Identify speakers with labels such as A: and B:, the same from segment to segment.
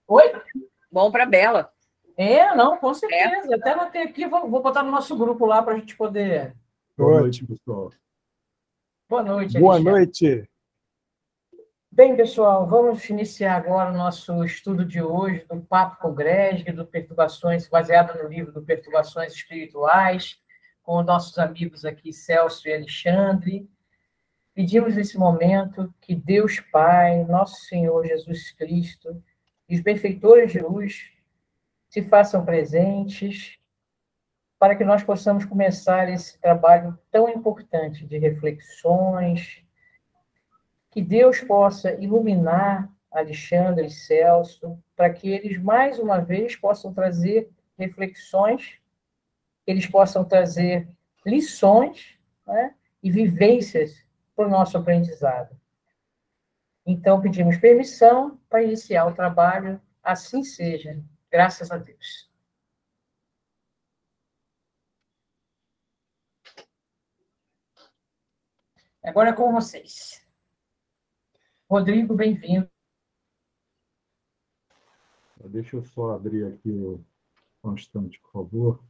A: Oi?
B: Bom para Bela.
A: Não, com certeza. Até botei aqui, vou botar no nosso grupo lá para a gente poder...
C: Boa noite, pessoal.
A: Boa noite,
C: Boa
A: Alexandre.
C: noite.
A: Bem, pessoal, vamos iniciar agora o nosso estudo de hoje do Papo com Gresg, do Perturbações, baseado no livro do Perturbações Espirituais, com nossos amigos aqui, Celso e Alexandre. Pedimos nesse momento que Deus Pai, nosso Senhor Jesus Cristo e os benfeitores de luz se façam presentes para que nós possamos começar esse trabalho tão importante de reflexões, que Deus possa iluminar Alexandre e Celso, para que eles, mais uma vez, possam trazer reflexões, eles possam trazer lições, né, e vivências para o nosso aprendizado. Então, pedimos permissão para iniciar o trabalho, assim seja, graças a Deus. Agora é com vocês. Rodrigo, bem-vindo.
C: Deixa eu só abrir aqui o constante, por favor.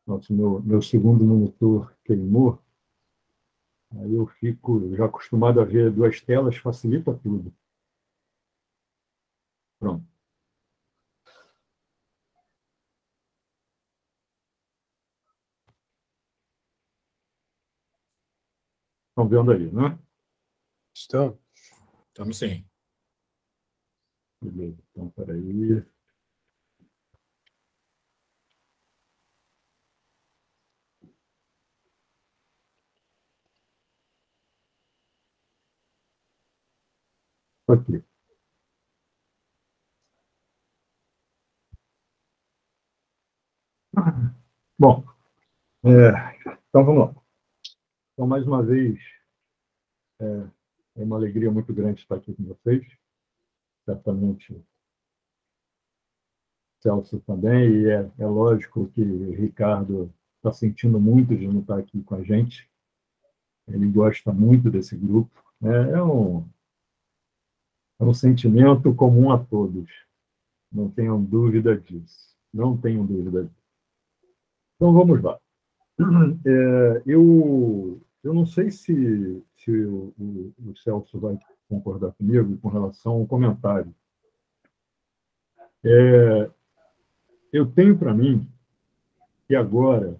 C: Nossa, meu segundo monitor queimou. Aí eu fico já acostumado a ver duas telas, facilita tudo. Pronto. Estão vendo aí, né?
D: Estamos.
E: Estamos sim.
C: Beleza, então, peraí. Aqui. Bom, então vamos lá. Então, mais uma vez, é uma alegria muito grande estar aqui com vocês. Certamente, Celso também, e é lógico que o Ricardo está sentindo muito de não estar aqui com a gente. Ele gosta muito desse grupo. É um sentimento comum a todos. Não tenham dúvida disso. Não tenham dúvida disso. Então, vamos lá. Eu não sei se o Celso vai concordar comigo com relação ao comentário. Eu tenho para mim que agora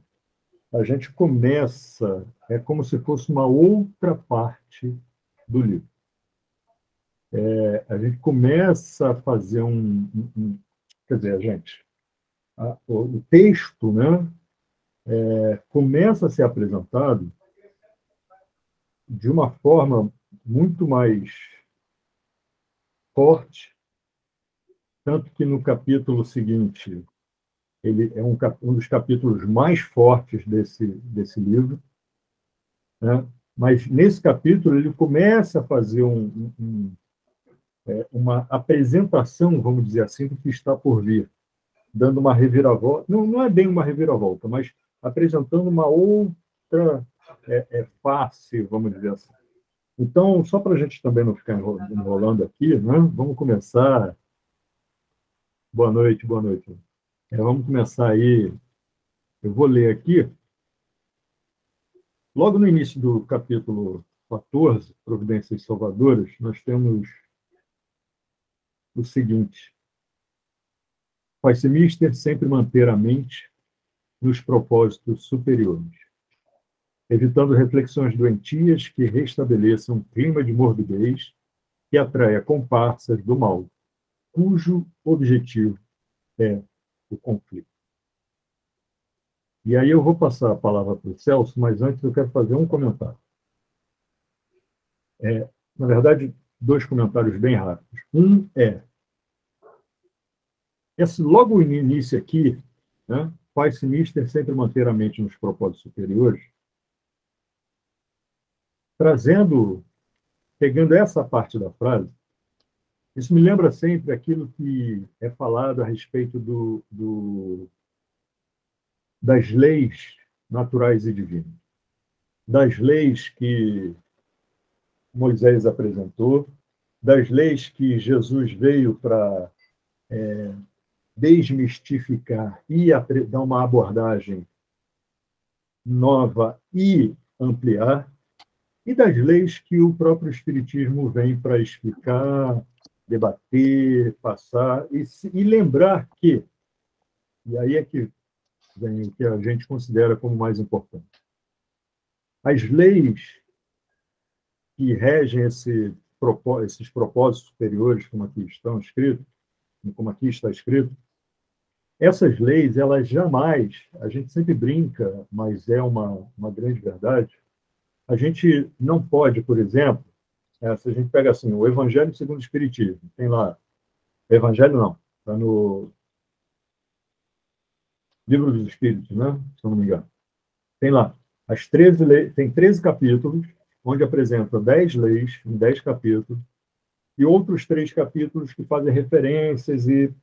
C: a gente começa, é como se fosse uma outra parte do livro. A gente começa a fazer quer dizer, o texto, né, começa a ser apresentado de uma forma muito mais forte, tanto que no capítulo seguinte, ele é um dos capítulos mais fortes desse livro, né? Mas nesse capítulo ele começa a fazer uma apresentação, vamos dizer assim, do que está por vir, dando uma reviravolta, não é bem uma reviravolta, mas apresentando uma outra face, vamos dizer assim. Então, só para a gente também não ficar enrolando aqui, né? Vamos começar. Boa noite, boa noite. Vamos começar aí. Eu vou ler aqui. Logo no início do capítulo 14, Providências Salvadoras, nós temos o seguinte: faz-se mister sempre manter a mente nos propósitos superiores, evitando reflexões doentias que restabeleçam um clima de morbidez que atraia comparsas do mal, cujo objetivo é o conflito. E aí eu vou passar a palavra para o Celso, mas antes eu quero fazer um comentário. Na verdade, dois comentários bem rápidos. Um logo no início aqui, né, faz-se mister sempre manter a mente nos propósitos superiores, pegando essa parte da frase, Isso me lembra sempre aquilo que é falado a respeito das leis naturais e divinas, das leis que Moisés apresentou, das leis que Jesus veio para desmistificar e dar uma abordagem nova e ampliar, e das leis que o próprio Espiritismo vem para explicar, debater, passar, e lembrar que, e aí é que vem o que a gente considera como mais importante, as leis que regem esses propósitos superiores, como aqui estão escritos, como aqui está escrito, essas leis, elas jamais, a gente sempre brinca, mas é uma grande verdade, a gente não pode, por exemplo, se a gente pega assim, o Evangelho segundo o Espiritismo, tem lá, Evangelho não, está no Livro dos Espíritos, né? Se eu não me engano. Tem lá, tem 13 capítulos, onde apresenta 10 leis, em 10 capítulos, e outros 3 capítulos que fazem referências e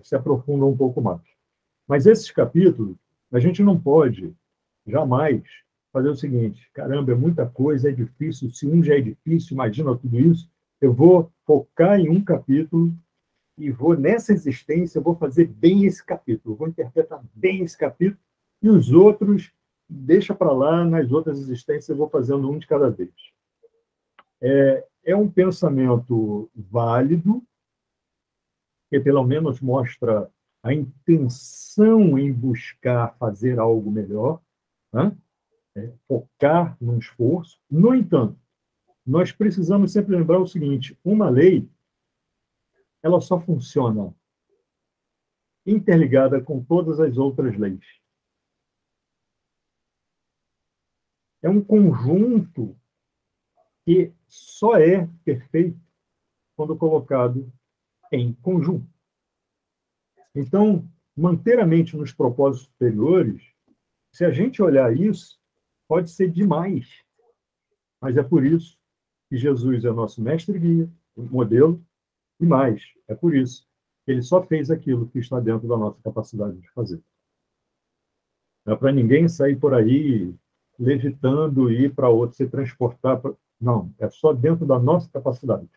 C: se aprofundam um pouco mais. Mas esses capítulos, a gente não pode jamais fazer o seguinte: caramba, é muita coisa, é difícil, se um já é difícil, imagina tudo isso, eu vou focar em um capítulo e vou, nessa existência, eu vou fazer bem esse capítulo, vou interpretar bem esse capítulo, e os outros, deixa para lá, nas outras existências eu vou fazendo um de cada vez. É um pensamento válido, que pelo menos mostra a intenção em buscar fazer algo melhor, né? Focar num esforço. No entanto, nós precisamos sempre lembrar o seguinte: uma lei, ela só funciona interligada com todas as outras leis. É um conjunto que só é perfeito quando colocado em conjunto. Então, manter a mente nos propósitos superiores, se a gente olhar isso, pode ser demais. Mas é por isso que Jesus é nosso mestre guia, modelo, e mais, é por isso que ele só fez aquilo que está dentro da nossa capacidade de fazer. Não é para ninguém sair por aí levitando e ir para outro, se transportar. Não, é só dentro da nossa capacidade.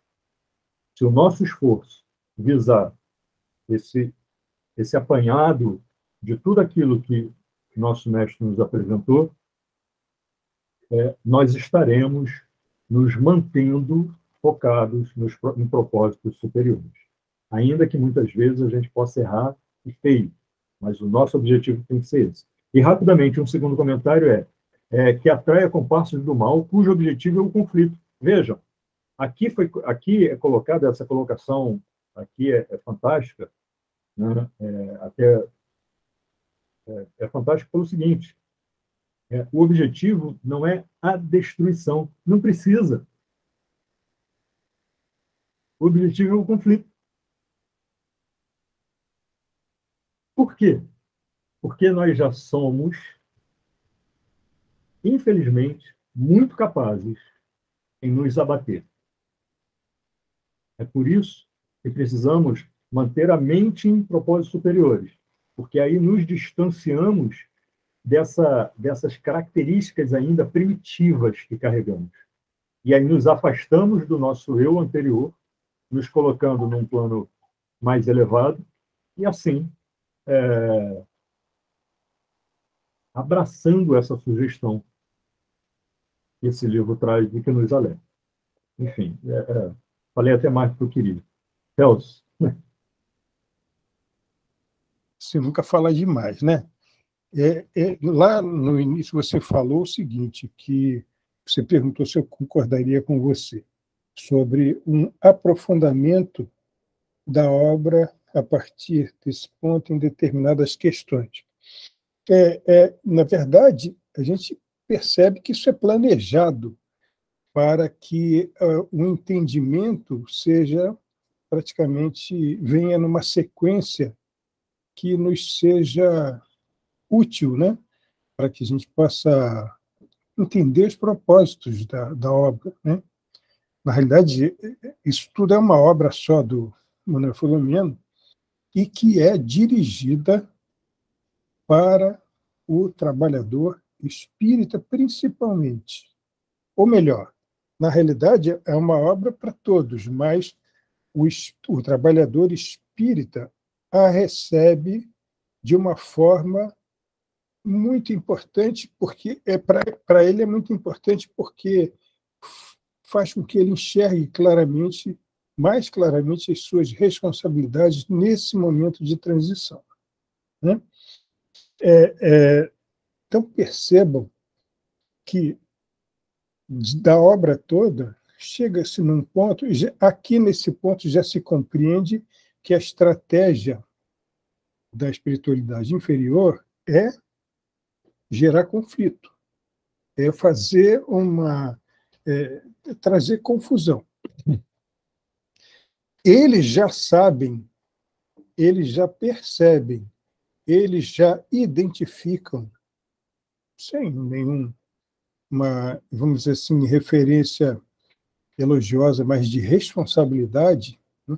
C: Se o nosso esforço visar esse apanhado de tudo aquilo que nosso mestre nos apresentou, nós estaremos nos mantendo focados em propósitos superiores. Ainda que muitas vezes a gente possa errar e feio, mas o nosso objetivo tem que ser esse. E, rapidamente, um segundo comentário que atraia compassos do mal, cujo objetivo é o conflito. Vejam, aqui é colocada essa colocação, aqui é fantástica, né? É fantástico pelo seguinte: o objetivo não é a destruição, não precisa. O objetivo é o conflito. Por quê? Porque nós já somos, infelizmente, muito capazes em nos abater. É por isso que precisamos manter a mente em propósitos superiores, porque aí nos distanciamos dessas características ainda primitivas que carregamos. E aí nos afastamos do nosso eu anterior, nos colocando num plano mais elevado, e assim, abraçando essa sugestão que esse livro traz e que nos alerta. Enfim, falei até mais do que eu queria. Celso.
B: Você nunca fala demais, né? Lá no início você falou o seguinte, que você perguntou se eu concordaria com você, sobre um aprofundamento da obra a partir desse ponto em determinadas questões. Na verdade, a gente percebe que isso é planejado para que o entendimento venha numa sequência que nos seja útil, né? Para que a gente possa entender os propósitos da obra, né? Na realidade, isso tudo é uma obra só do Manuel Filomeno e que é dirigida para o trabalhador espírita, principalmente. Ou melhor, na realidade, é uma obra para todos, mas o trabalhador espírita a recebe de uma forma muito importante, porque para ele é muito importante porque faz com que ele enxergue claramente, mais claramente, as suas responsabilidades nesse momento de transição, né? Então, percebam que, da obra toda, chega-se num ponto, aqui nesse ponto já se compreende que a estratégia da espiritualidade inferior é gerar conflito, é fazer trazer confusão. Eles já sabem, eles já percebem, eles já identificam, sem nenhuma, vamos dizer assim, referência elogiosa, mas de responsabilidade, né?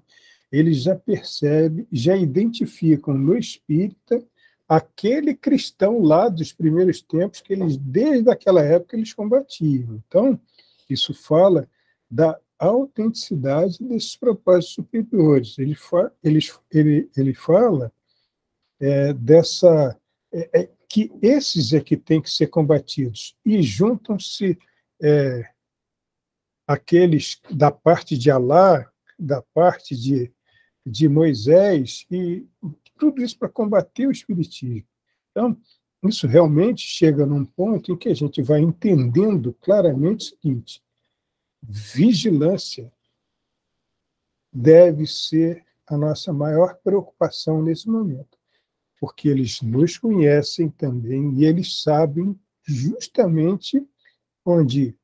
B: Eles já percebem, já identificam no espírita aquele cristão lá dos primeiros tempos que eles, desde aquela época, eles combatiam. Então, isso fala da autenticidade desses propósitos superiores. Ele fala que esses é que têm que ser combatidos, e juntam-se aqueles da parte de Alá, da parte de Moisés, e tudo isso para combater o espiritismo. Então, isso realmente chega num ponto em que a gente vai entendendo claramente o seguinte: vigilância deve ser a nossa maior preocupação nesse momento, porque eles nos conhecem também e eles sabem justamente onde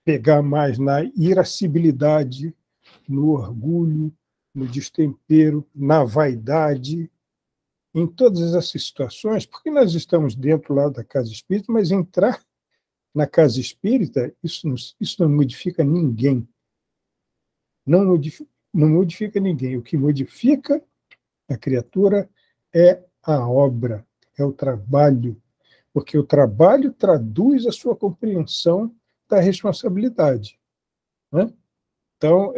B: pegar mais na irascibilidade, no orgulho, no destempero, na vaidade, em todas essas situações, porque nós estamos dentro lá da casa espírita, mas entrar na casa espírita, isso não modifica ninguém. Não modifica ninguém. O que modifica a criatura é a obra, é o trabalho, porque o trabalho traduz a sua compreensão da responsabilidade, né? Então,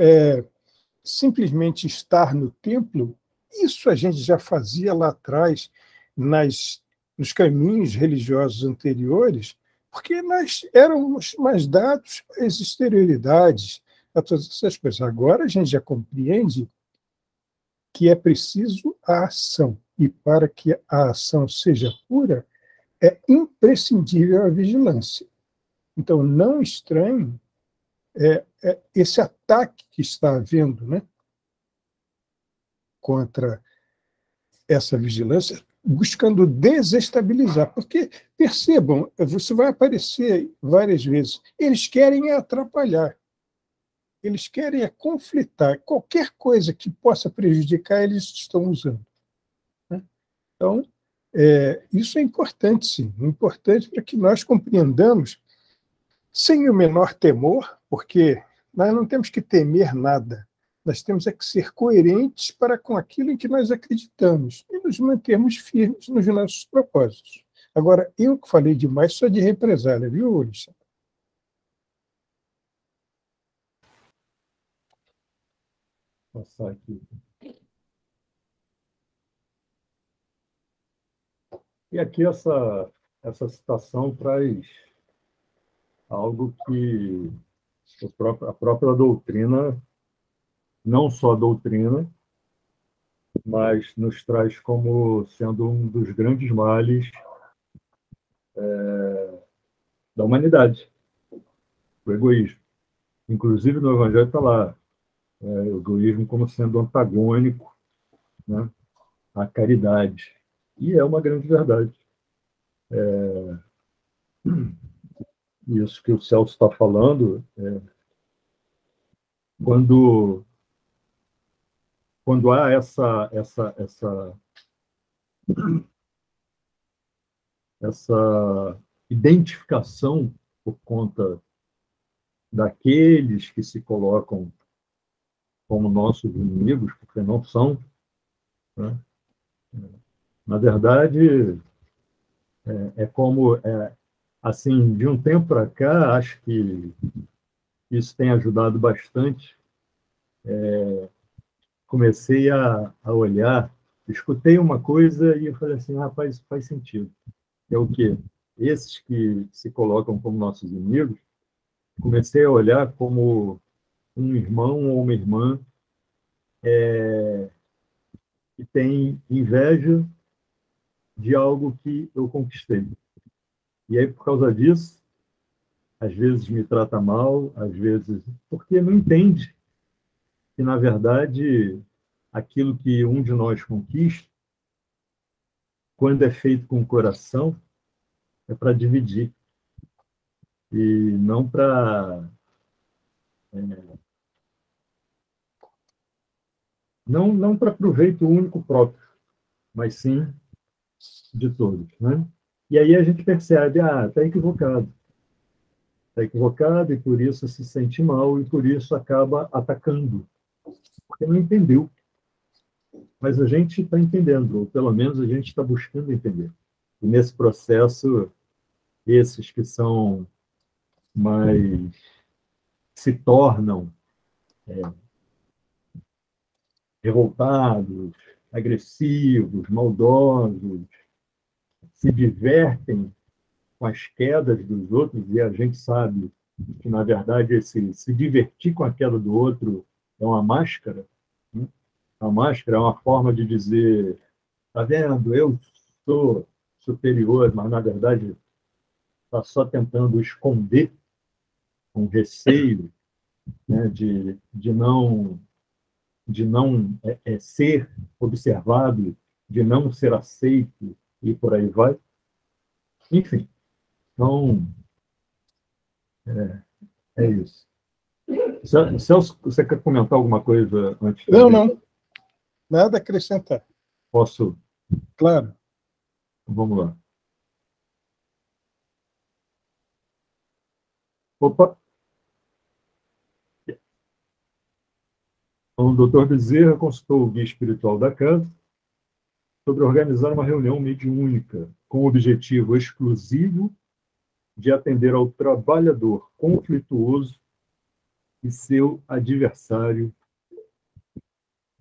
B: simplesmente estar no templo, isso a gente já fazia lá atrás, nos caminhos religiosos anteriores, porque nós éramos mais dados às exterioridades, a todas essas coisas. Agora a gente já compreende que é preciso a ação, e para que a ação seja pura, é imprescindível a vigilância. Então, não estranhe esse ataque que está havendo, né, contra essa vigilância, buscando desestabilizar. Porque, percebam, você vai aparecer várias vezes, eles querem atrapalhar, eles querem conflitar. Qualquer coisa que possa prejudicar, eles estão usando, né? Então, isso é importante, sim, importante para que nós compreendamos, sem o menor temor, porque nós não temos que temer nada. Nós temos que ser coerentes para com aquilo em que nós acreditamos e nos mantermos firmes nos nossos propósitos. Agora, eu que falei demais só de represália, viu, Ulisses?
C: Passar aqui. E aqui essa citação traz algo que a própria doutrina, não só a doutrina, mas nos traz como sendo um dos grandes males da humanidade, o egoísmo. Inclusive no Evangelho está lá, o egoísmo como sendo antagônico, né, à caridade. E é uma grande verdade. Isso que o Celso está falando, quando há essa identificação por conta daqueles que se colocam como nossos inimigos, porque não são, né? Na verdade, é como, assim, de um tempo para cá, acho que isso tem ajudado bastante. Comecei a olhar, escutei uma coisa e eu falei assim, rapaz, isso faz sentido. É o quê? Esses que se colocam como nossos inimigos, comecei a olhar como um irmão ou uma irmã que tem inveja de algo que eu conquistei. E aí, por causa disso, às vezes me trata mal, às vezes... Porque não entende que, na verdade, aquilo que um de nós conquista, quando é feito com o coração, é para dividir. E não para... não para proveito único próprio, mas sim de todos, né? E aí a gente percebe, está equivocado e por isso se sente mal e por isso acaba atacando, porque não entendeu. Mas a gente está entendendo, ou pelo menos a gente está buscando entender. E nesse processo, esses que são mais... se tornam revoltados, agressivos, maldosos, se divertem com as quedas dos outros, e a gente sabe que, na verdade, esse se divertir com a queda do outro é uma máscara, né? A máscara é uma forma de dizer, tá vendo, eu sou superior, mas, na verdade, está só tentando esconder um receio, né, de não ser observado, de não ser aceito, e por aí vai. Enfim, então, é isso. Celso, você quer comentar alguma coisa antes?
B: Não. Nada a acrescentar.
C: Posso?
B: Claro.
C: Vamos lá. Opa! Então, o doutor Bezerra consultou o guia espiritual da casa sobre organizar uma reunião mediúnica com o objetivo exclusivo de atender ao trabalhador conflituoso e seu adversário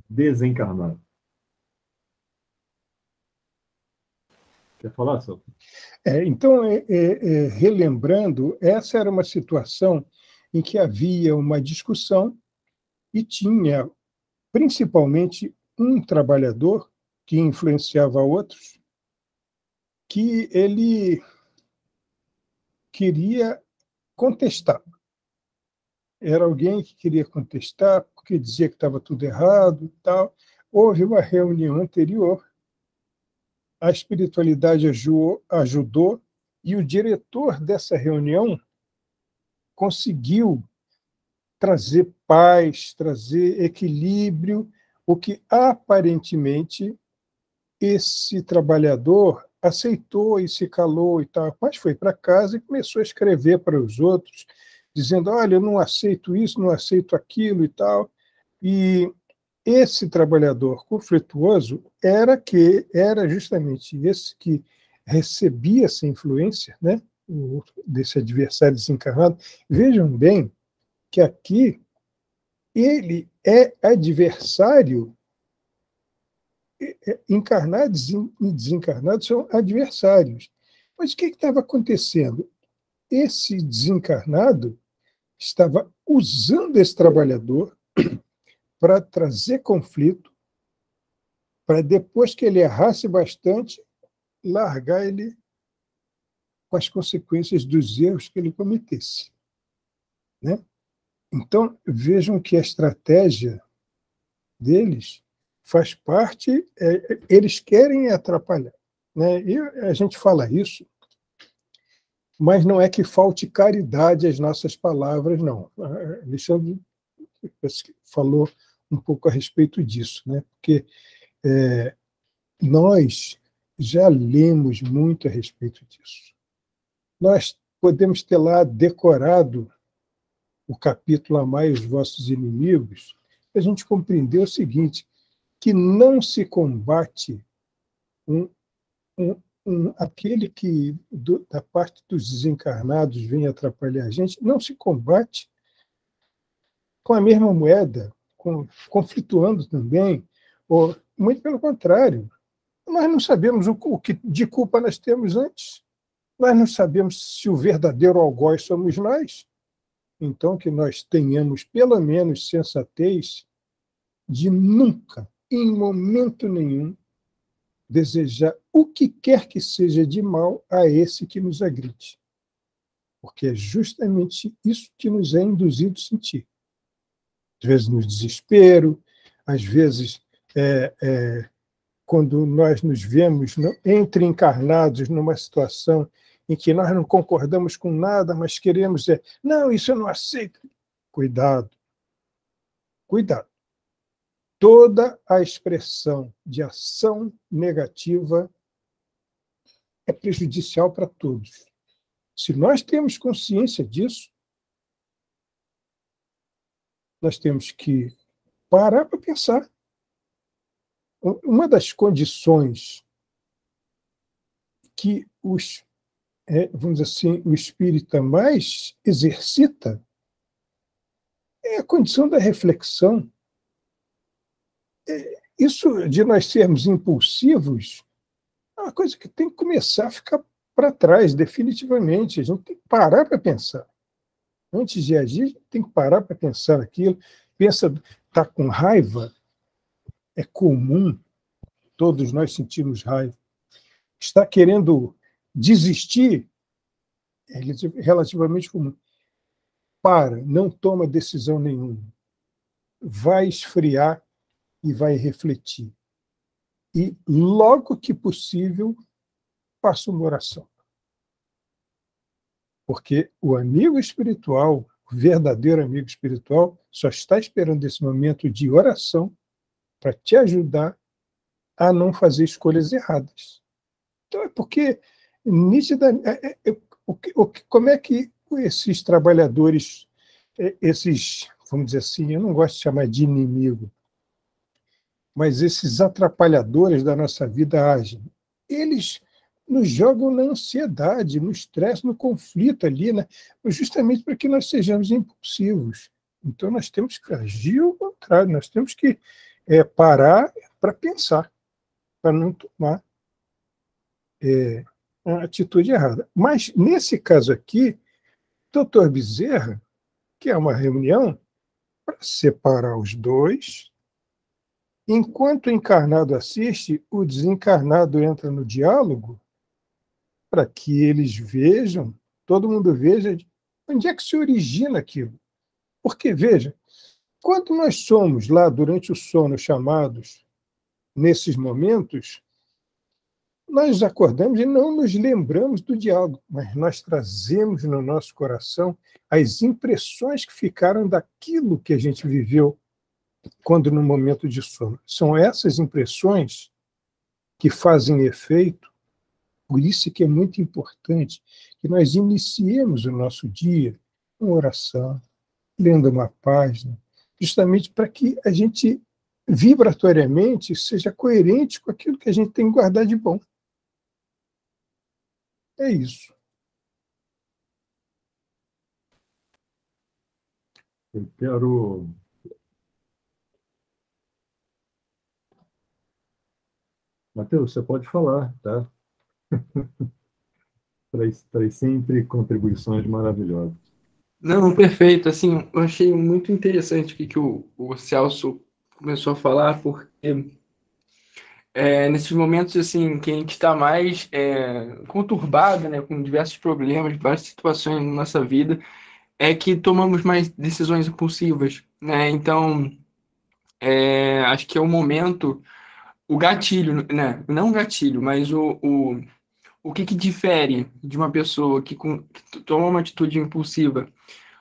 C: desencarnado. Quer falar, Celso?
B: Então, relembrando, essa era uma situação em que havia uma discussão e tinha, principalmente, um trabalhador que influenciava outros, que ele queria contestar. Era alguém que queria contestar, porque dizia que estava tudo errado e tal. Houve uma reunião anterior, a espiritualidade ajudou, e o diretor dessa reunião conseguiu trazer paz, trazer equilíbrio, o que aparentemente esse trabalhador aceitou e se calou e tal, mas foi para casa e começou a escrever para os outros, dizendo, olha, eu não aceito isso, não aceito aquilo e tal. E esse trabalhador conflituoso era justamente esse que recebia essa influência, né, desse adversário desencarnado. Vejam bem que aqui ele é adversário, encarnados e desencarnados são adversários. Mas o que estava acontecendo? Esse desencarnado estava usando esse trabalhador para trazer conflito, para depois que ele errasse bastante, largar ele com as consequências dos erros que ele cometesse, né? Então, vejam que a estratégia deles faz parte, eles querem atrapalhar, né? E a gente fala isso, mas não é que falte caridade às nossas palavras, não. Alexandre falou um pouco a respeito disso, né? Porque nós já lemos muito a respeito disso. Nós podemos ter lá decorado o capítulo Amai os vossos inimigos, a gente compreendeu o seguinte, que não se combate aquele que, da parte dos desencarnados, vem atrapalhar a gente, não se combate com a mesma moeda, conflituando também, ou, muito pelo contrário. Nós não sabemos o que de culpa nós temos antes. Nós não sabemos se o verdadeiro algoz somos nós. Então, que nós tenhamos, pelo menos, sensatez de nunca, em momento nenhum, desejar o que quer que seja de mal a esse que nos agride. Porque é justamente isso que nos é induzido a sentir. Às vezes no desespero, às vezes quando nós nos vemos entre encarnados numa situação em que nós não concordamos com nada, mas queremos não, isso eu não aceito. Cuidado. Cuidado. Toda a expressão de ação negativa é prejudicial para todos. Se nós temos consciência disso, nós temos que parar para pensar. Uma das condições que vamos dizer assim, o espírita mais exercita é a condição da reflexão. Isso de nós sermos impulsivos é uma coisa que tem que começar a ficar para trás, definitivamente. A gente tem que parar para pensar. Antes de agir, a gente tem que parar para pensar naquilo. Pensa, está com raiva, é comum, todos nós sentimos raiva. Está querendo desistir, é relativamente comum. Para, não toma decisão nenhuma. Vai esfriar e vai refletir. E, logo que possível, faça uma oração. Porque o amigo espiritual, o verdadeiro amigo espiritual, só está esperando esse momento de oração para te ajudar a não fazer escolhas erradas. Então, é porque, como é que esses trabalhadores, esses, vamos dizer assim, eu não gosto de chamar de inimigo, mas esses atrapalhadores da nossa vida agem. Eles nos jogam na ansiedade, no estresse, no conflito ali, né? Justamente para que nós sejamos impulsivos. Então, nós temos que agir ao contrário, nós temos que parar para pensar, para não tomar uma atitude errada. Mas, nesse caso aqui, doutor Bezerra, que é uma reunião para separar os dois. Enquanto o encarnado assiste, o desencarnado entra no diálogo para que eles vejam, todo mundo veja onde é que se origina aquilo. Porque, veja, quando nós somos lá durante o sono chamados nesses momentos, nós acordamos e não nos lembramos do diálogo, mas nós trazemos no nosso coração as impressões que ficaram daquilo que a gente viveu quando no momento de sono. São essas impressões que fazem efeito, por isso que é muito importante que nós iniciemos o nosso dia com oração, lendo uma página, justamente para que a gente vibratoriamente seja coerente com aquilo que a gente tem que guardar de bom. É isso.
C: Eu quero... Matheus, você pode falar, tá? Traz sempre contribuições maravilhosas.
D: Não, perfeito. Assim, eu achei muito interessante o que o Celso começou a falar, porque nesses momentos assim que a gente está mais conturbado, né, com diversos problemas, várias situações na nossa vida, é que tomamos mais decisões impulsivas, né? Então, acho que é o momento, o gatilho, né? Não o gatilho, mas o que difere de uma pessoa que toma uma atitude impulsiva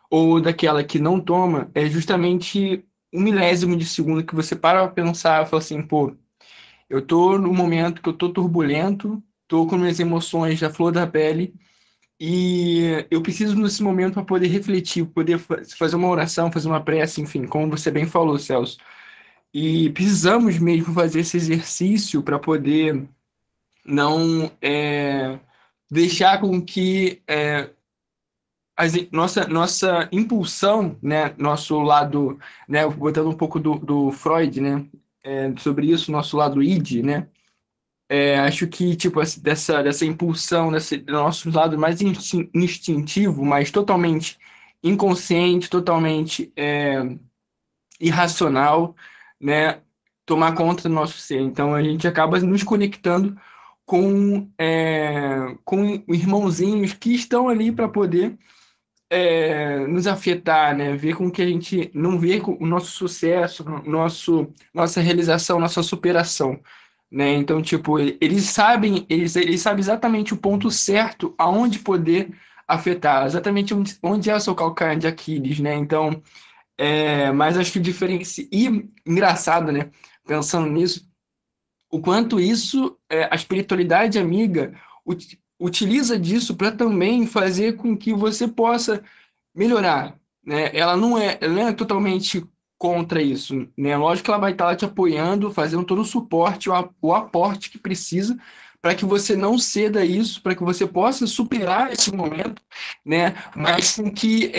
D: ou daquela que não toma é justamente um milésimo de segundo que você para pensar e fala assim, pô, eu tô no momento que eu tô turbulento, tô com minhas emoções à flor da pele E eu preciso nesse momento para poder refletir, poder fazer uma oração, fazer uma prece, enfim, como você bem falou, Celso. E precisamos mesmo fazer esse exercício para poder não deixar com que nossa impulsão, né, nosso lado, né, botando um pouco do Freud, né, sobre isso, nosso lado id, né, acho que tipo dessa impulsão, desse do nosso lado mais instintivo, mas totalmente inconsciente, totalmente irracional, né, tomar conta do nosso ser. Então a gente acaba nos conectando com irmãozinhos que estão ali para poder nos afetar, né? Ver com que a gente não vê o nosso sucesso, nossa realização, nossa superação, né? Então, tipo, eles sabem exatamente o ponto certo aonde poder afetar, exatamente onde é o seu calcanhar de Aquiles, né? Então, mas acho que diferencia e engraçado, né? Pensando nisso, o quanto isso, a espiritualidade amiga utiliza disso para também fazer com que você possa melhorar, né? Ela não é totalmente contra isso, né? Lógico que ela vai estar lá te apoiando, fazendo todo o suporte, o aporte que precisa para que você não ceda isso, para que você possa superar esse momento, né? Mas com que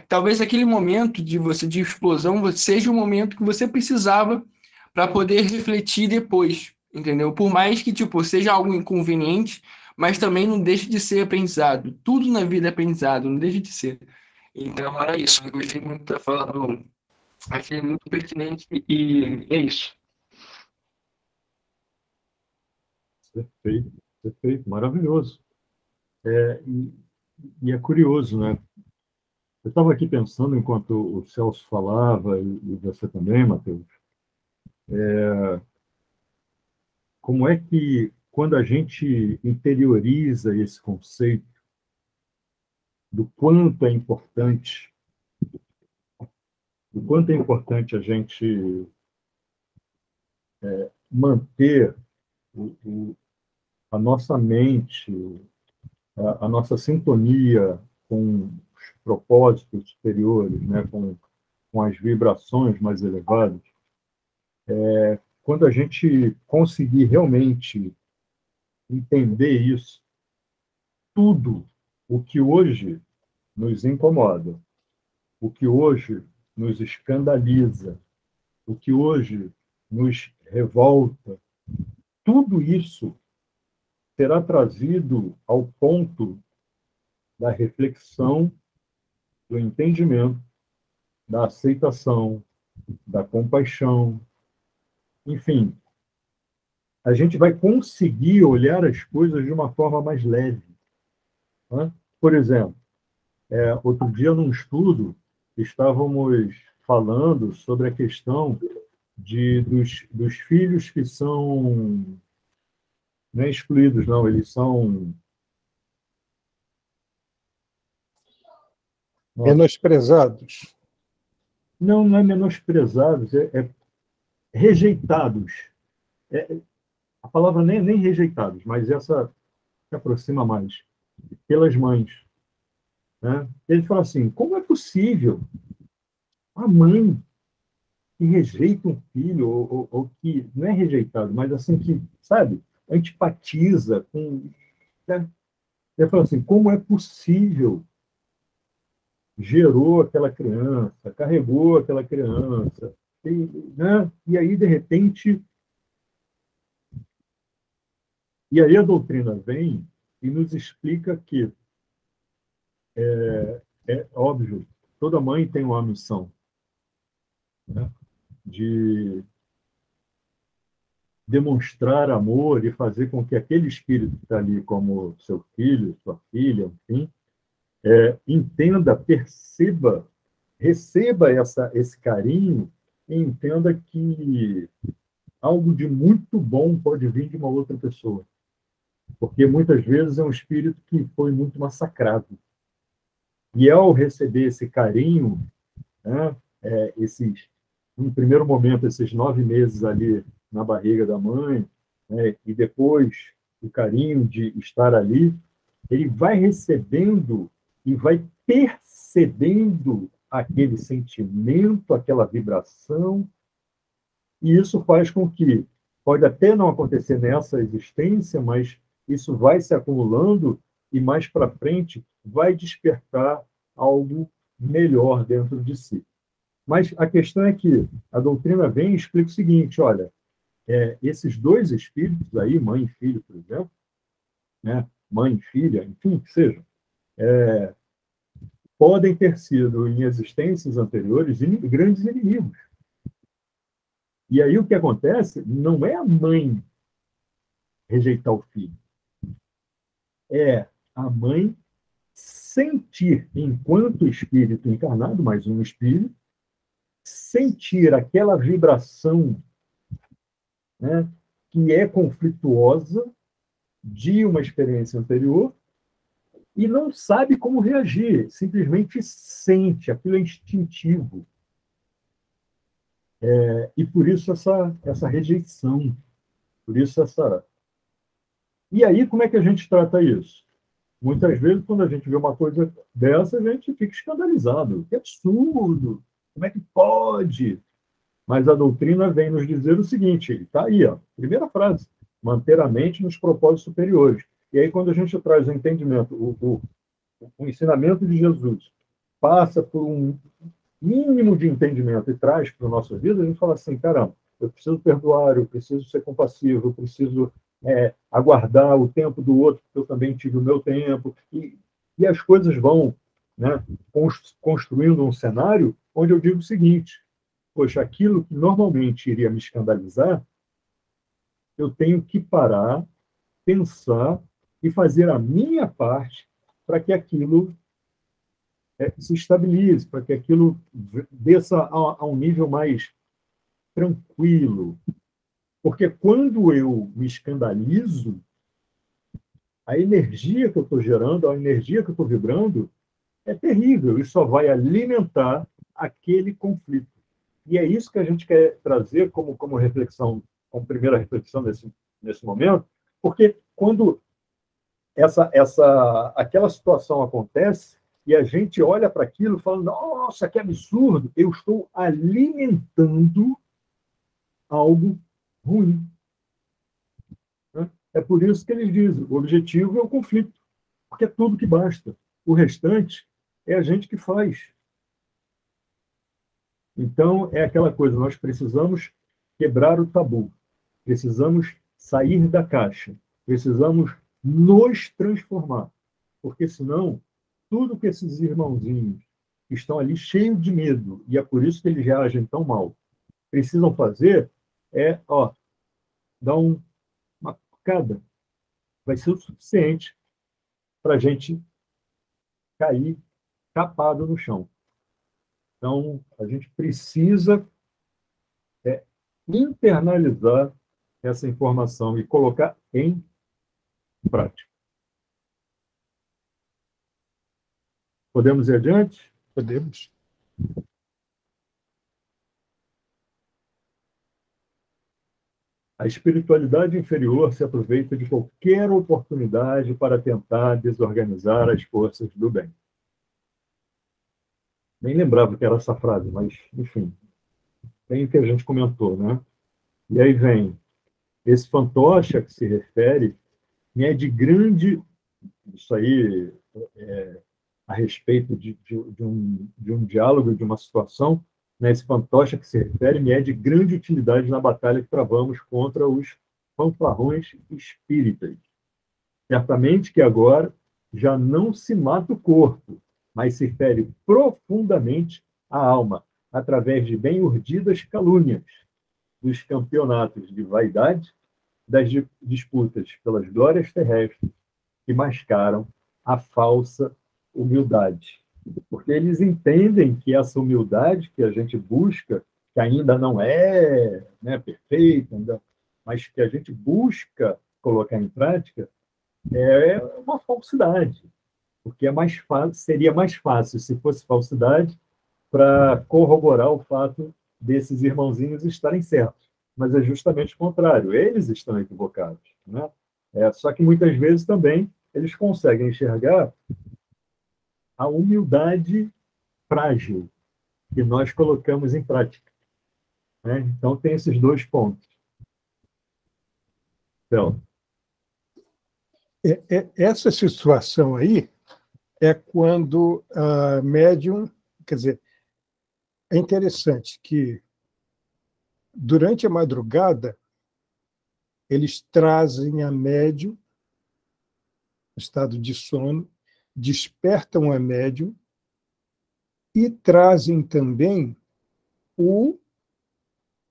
D: talvez aquele momento de explosão seja o momento que você precisava para poder refletir depois, entendeu? Por mais que tipo seja algo inconveniente, mas também não deixe de ser aprendizado. Tudo na vida é aprendizado, não deixa de ser. Então, era isso. Eu gostei muito da fala do. Achei muito pertinente e é isso.
C: Perfeito, perfeito, maravilhoso. E é curioso, né? Eu estava aqui pensando, enquanto o Celso falava, e você também, Matheus, como é que, quando a gente interioriza esse conceito do quanto é importante a gente manter o, o, a nossa mente, a nossa sintonia com os propósitos superiores, né, com as vibrações mais elevadas, quando a gente conseguir realmente entender isso, tudo o que hoje nos incomoda, o que hoje nos escandaliza, o que hoje nos revolta, tudo isso será trazido ao ponto da reflexão, do entendimento, da aceitação, da compaixão, enfim, a gente vai conseguir olhar as coisas de uma forma mais leve. Né? Por exemplo, outro dia, num estudo, estávamos falando sobre a questão dos filhos que são, não é excluídos, não, eles são...
B: Menosprezados.
C: Não, não é menosprezados, é rejeitados. A palavra nem rejeitados, mas essa se aproxima mais, pelas mães. Né? Ele fala assim, como é possível a mãe que rejeita um filho, ou que não é rejeitado, mas assim que, sabe, antipatiza com... Né? Ele fala assim, como é possível gerou aquela criança, carregou aquela criança, né? E aí, de repente... E aí a doutrina vem e nos explica que, é óbvio, toda mãe tem uma missão, né? De demonstrar amor e fazer com que aquele espírito que está ali, como seu filho, sua filha, enfim, entenda, perceba, receba esse carinho e entenda que algo de muito bom pode vir de uma outra pessoa. Porque muitas vezes é um espírito que foi muito massacrado. E ao receber esse carinho, né, no primeiro momento, esses 9 meses ali na barriga da mãe, né, e depois o carinho de estar ali, ele vai recebendo e vai percebendo aquele sentimento, aquela vibração, e isso faz com que, pode até não acontecer nessa existência, mas isso vai se acumulando e mais para frente vai despertar algo melhor dentro de si. Mas a questão é que a doutrina vem e explica o seguinte, olha, esses dois espíritos aí, mãe e filho, por exemplo, né, mãe e filha, enfim, que seja, podem ter sido, em existências anteriores, grandes inimigos. E aí o que acontece não é a mãe rejeitar o filho, é a mãe sentir, enquanto espírito encarnado, mais um espírito, sentir aquela vibração, né, que é conflituosa de uma experiência anterior e não sabe como reagir, simplesmente sente, aquilo é instintivo. E por isso essa rejeição, por isso essa... E aí, como é que a gente trata isso? Muitas vezes, quando a gente vê uma coisa dessa, a gente fica escandalizado. Que absurdo! Como é que pode? Mas a doutrina vem nos dizer o seguinte, está aí, ó, primeira frase, manter a mente nos propósitos superiores. E aí, quando a gente traz o entendimento, o ensinamento de Jesus passa por um mínimo de entendimento e traz para a nossa vida, a gente fala assim, caramba, eu preciso perdoar, eu preciso ser compassivo, eu preciso aguardar o tempo do outro, porque eu também tive o meu tempo, e as coisas vão, né, construindo um cenário onde eu digo o seguinte, poxa, aquilo que normalmente iria me escandalizar, eu tenho que parar, pensar e fazer a minha parte para que aquilo se estabilize, para que aquilo desça a um nível mais tranquilo. Porque quando eu me escandalizo, a energia que eu estou gerando, a energia que eu estou vibrando, é terrível e só vai alimentar aquele conflito. E é isso que a gente quer trazer como reflexão, como primeira reflexão nesse momento, porque quando aquela situação acontece e a gente olha para aquilo e fala, nossa, que absurdo, eu estou alimentando algo ruim. É por isso que eles dizem, o objetivo é o conflito, porque é tudo que basta. O restante é a gente que faz. Então, é aquela coisa, nós precisamos quebrar o tabu, precisamos sair da caixa, precisamos nos transformar, porque senão, tudo que esses irmãozinhos que estão ali cheios de medo, e é por isso que eles reagem tão mal, precisam fazer dar uma picada. Vai ser o suficiente para a gente cair capado no chão. Então, a gente precisa internalizar essa informação e colocar em prática. Podemos ir adiante?
B: Podemos.
C: A espiritualidade inferior se aproveita de qualquer oportunidade para tentar desorganizar as forças do bem. Nem lembrava que era essa frase, mas, enfim, tem o que a gente comentou, né? E aí vem esse fantoche a que se refere, é de grande... Isso aí a respeito de um diálogo, de uma situação, né? Esse fantoche a que se refere me é de grande utilidade na batalha que travamos contra os fanfarrões espíritas. Certamente que agora já não se mata o corpo, mas se fere profundamente a alma, através de bem urdidas calúnias, dos campeonatos de vaidade, das disputas pelas glórias terrestres, que mascaram a falsa humildade. Porque eles entendem que essa humildade que a gente busca, que ainda não é, né, perfeita, mas que a gente busca colocar em prática, é uma falsidade. Porque seria mais fácil, se fosse falsidade, para corroborar o fato desses irmãozinhos estarem certos. Mas é justamente o contrário, eles estão equivocados, né? Só que muitas vezes também eles conseguem enxergar a humildade frágil que nós colocamos em prática, né? Então, tem esses dois pontos. Então,
B: Essa situação aí é quando a médium, quer dizer, é interessante que durante a madrugada eles trazem a médium no estado de sono, despertam a médium e trazem também o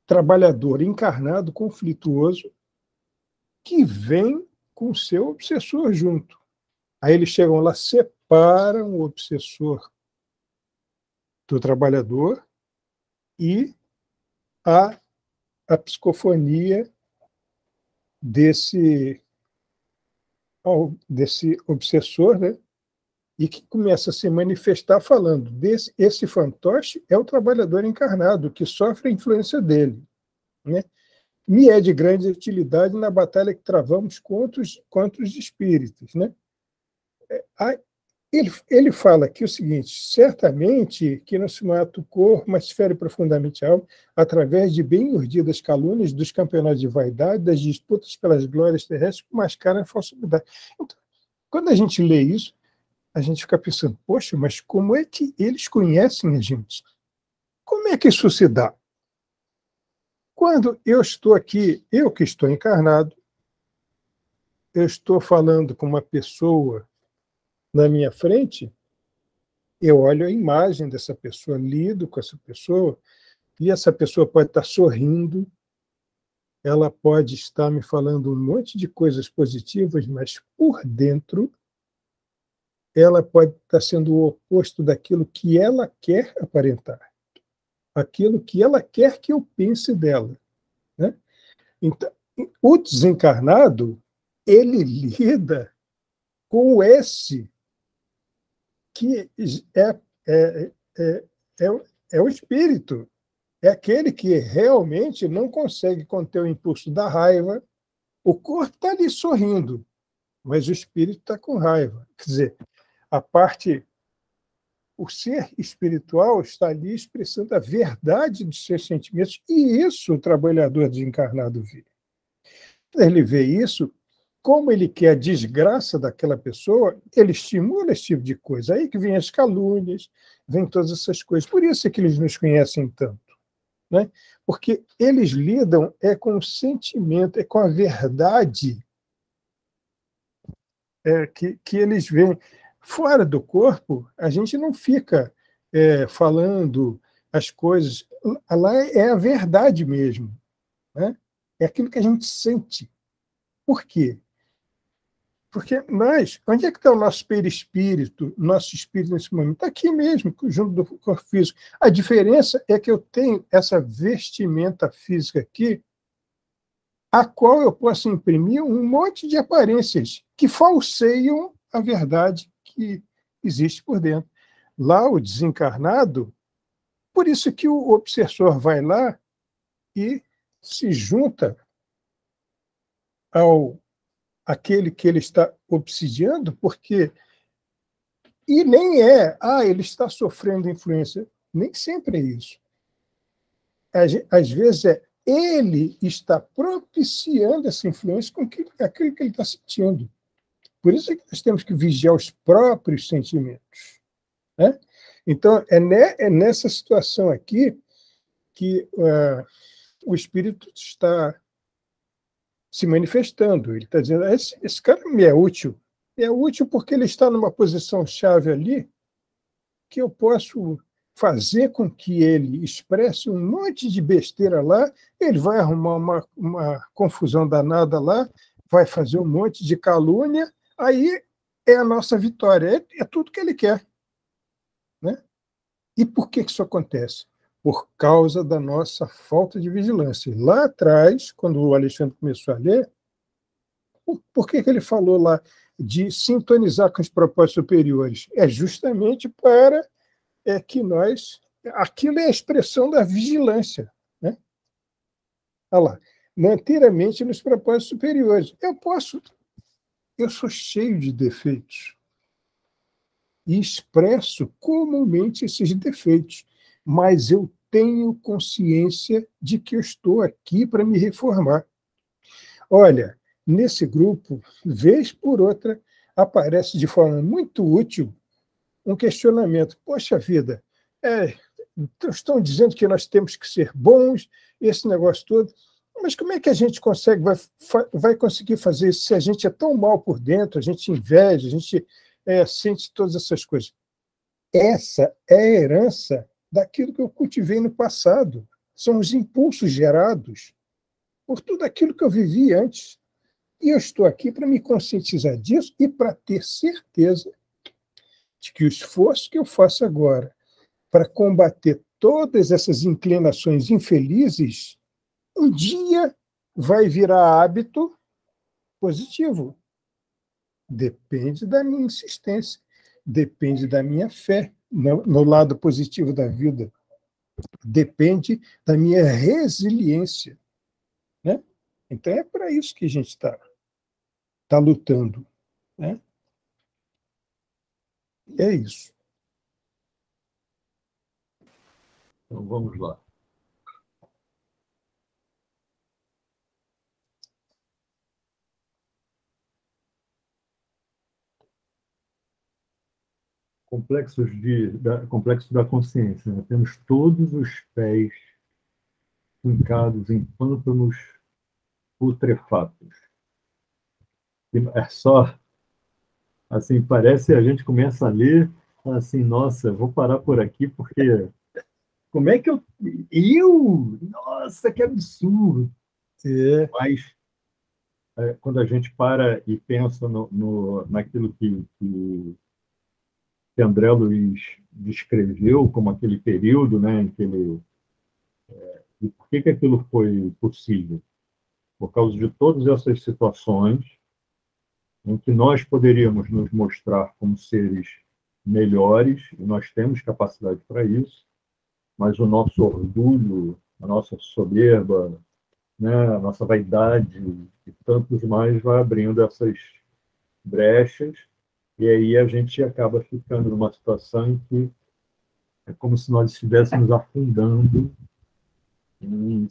B: trabalhador encarnado conflituoso que vem com o seu obsessor junto. Aí eles chegam lá, separam o obsessor do trabalhador e a psicofonia desse obsessor, né? E que começa a se manifestar falando esse fantoche é o trabalhador encarnado que sofre a influência dele, né? Me é de grande utilidade na batalha que travamos contra os espíritos, né? Ele fala aqui o seguinte: certamente que não se mata o corpo, mas se fere profundamente a alma, através de bem urdidas calúnias, dos campeonatos de vaidade, das disputas pelas glórias terrestres, que mascaram a falsidade. Então, quando a gente lê isso, a gente fica pensando, poxa, mas como é que eles conhecem a gente? Como é que isso se dá? Quando eu estou aqui, eu que estou encarnado, eu estou falando com uma pessoa na minha frente, eu olho a imagem dessa pessoa, lido com essa pessoa, e essa pessoa pode estar sorrindo, ela pode estar me falando um monte de coisas positivas, mas por dentro ela pode estar sendo o oposto daquilo que ela quer aparentar, aquilo que ela quer que eu pense dela, né? Então, o desencarnado, ele lida com o S, que é o espírito, é aquele que realmente não consegue conter o impulso da raiva. O corpo está ali sorrindo, mas o espírito está com raiva. Quer dizer, o ser espiritual está ali expressando a verdade dos seus sentimentos, e isso o trabalhador desencarnado vê. Ele vê isso, como ele quer a desgraça daquela pessoa, ele estimula esse tipo de coisa. Aí que vem as calúnias, vem todas essas coisas. Por isso é que eles nos conhecem tanto, né? Porque eles lidam com o sentimento, com a verdade que eles veem. Fora do corpo, a gente não fica falando as coisas. Lá é a verdade mesmo, né? É aquilo que a gente sente. Por quê? Porque onde é que está o nosso perispírito, nosso espírito nesse momento? Está aqui mesmo, junto do corpo físico. A diferença é que eu tenho essa vestimenta física aqui, a qual eu posso imprimir um monte de aparências que falseiam a verdade que existe por dentro. Lá, o desencarnado, por isso que o obsessor vai lá e se junta aquele que ele está obsidiando, porque e nem ele está sofrendo influência. Nem sempre é isso. Às vezes ele está propiciando essa influência com aquilo que ele está sentindo. Por isso é que nós temos que vigiar os próprios sentimentos, né? Então, é nessa situação aqui que o espírito está se manifestando. Ele está dizendo, esse cara me é útil. É útil porque ele está numa posição-chave ali que eu posso fazer com que ele expresse um monte de besteira lá, ele vai arrumar uma confusão danada lá, vai fazer um monte de calúnia, aí é a nossa vitória, é tudo que ele quer, né? E por que isso acontece? Por causa da nossa falta de vigilância. Lá atrás, quando o Alexandre começou a ler, por que ele falou lá de sintonizar com os propósitos superiores? É justamente para que nós... Aquilo é a expressão da vigilância, né? Olha lá, manter a mente nos propósitos superiores. Eu posso eu sou cheio de defeitos e expresso comumente esses defeitos, mas eu tenho consciência de que eu estou aqui para me reformar. Olha, nesse grupo, vez por outra, aparece de forma muito útil um questionamento. Poxa vida, estão dizendo que nós temos que ser bons, esse negócio todo, mas como é que a gente vai conseguir fazer isso se a gente é tão mal por dentro, a gente inveja, a gente sente todas essas coisas? Essa é a herança daquilo que eu cultivei no passado. São os impulsos gerados por tudo aquilo que eu vivi antes. E eu estou aqui para me conscientizar disso e para ter certeza de que o esforço que eu faço agora para combater todas essas inclinações infelizes, um dia vai virar hábito positivo. Depende da minha insistência, depende da minha fé no lado positivo da vida, depende da minha resiliência, né? Então é para isso que a gente está lutando, né? É isso.
C: Então vamos lá. Complexo da consciência. Né? Temos todos os pés fincados em pântanos putrefatos. É só, assim, parece a gente começa a ler, assim, nossa, vou parar por aqui, porque como é que nossa, que absurdo! Mas quando a gente para e pensa naquilo que André Luiz descreveu como aquele período, né, em que e por que aquilo foi possível? Por causa de todas essas situações em que nós poderíamos nos mostrar como seres melhores, e nós temos capacidade para isso, mas o nosso orgulho, a nossa soberba, né, a nossa vaidade e tantos mais vai abrindo essas brechas, e aí a gente acaba ficando numa situação em que é como se nós estivéssemos afundando em,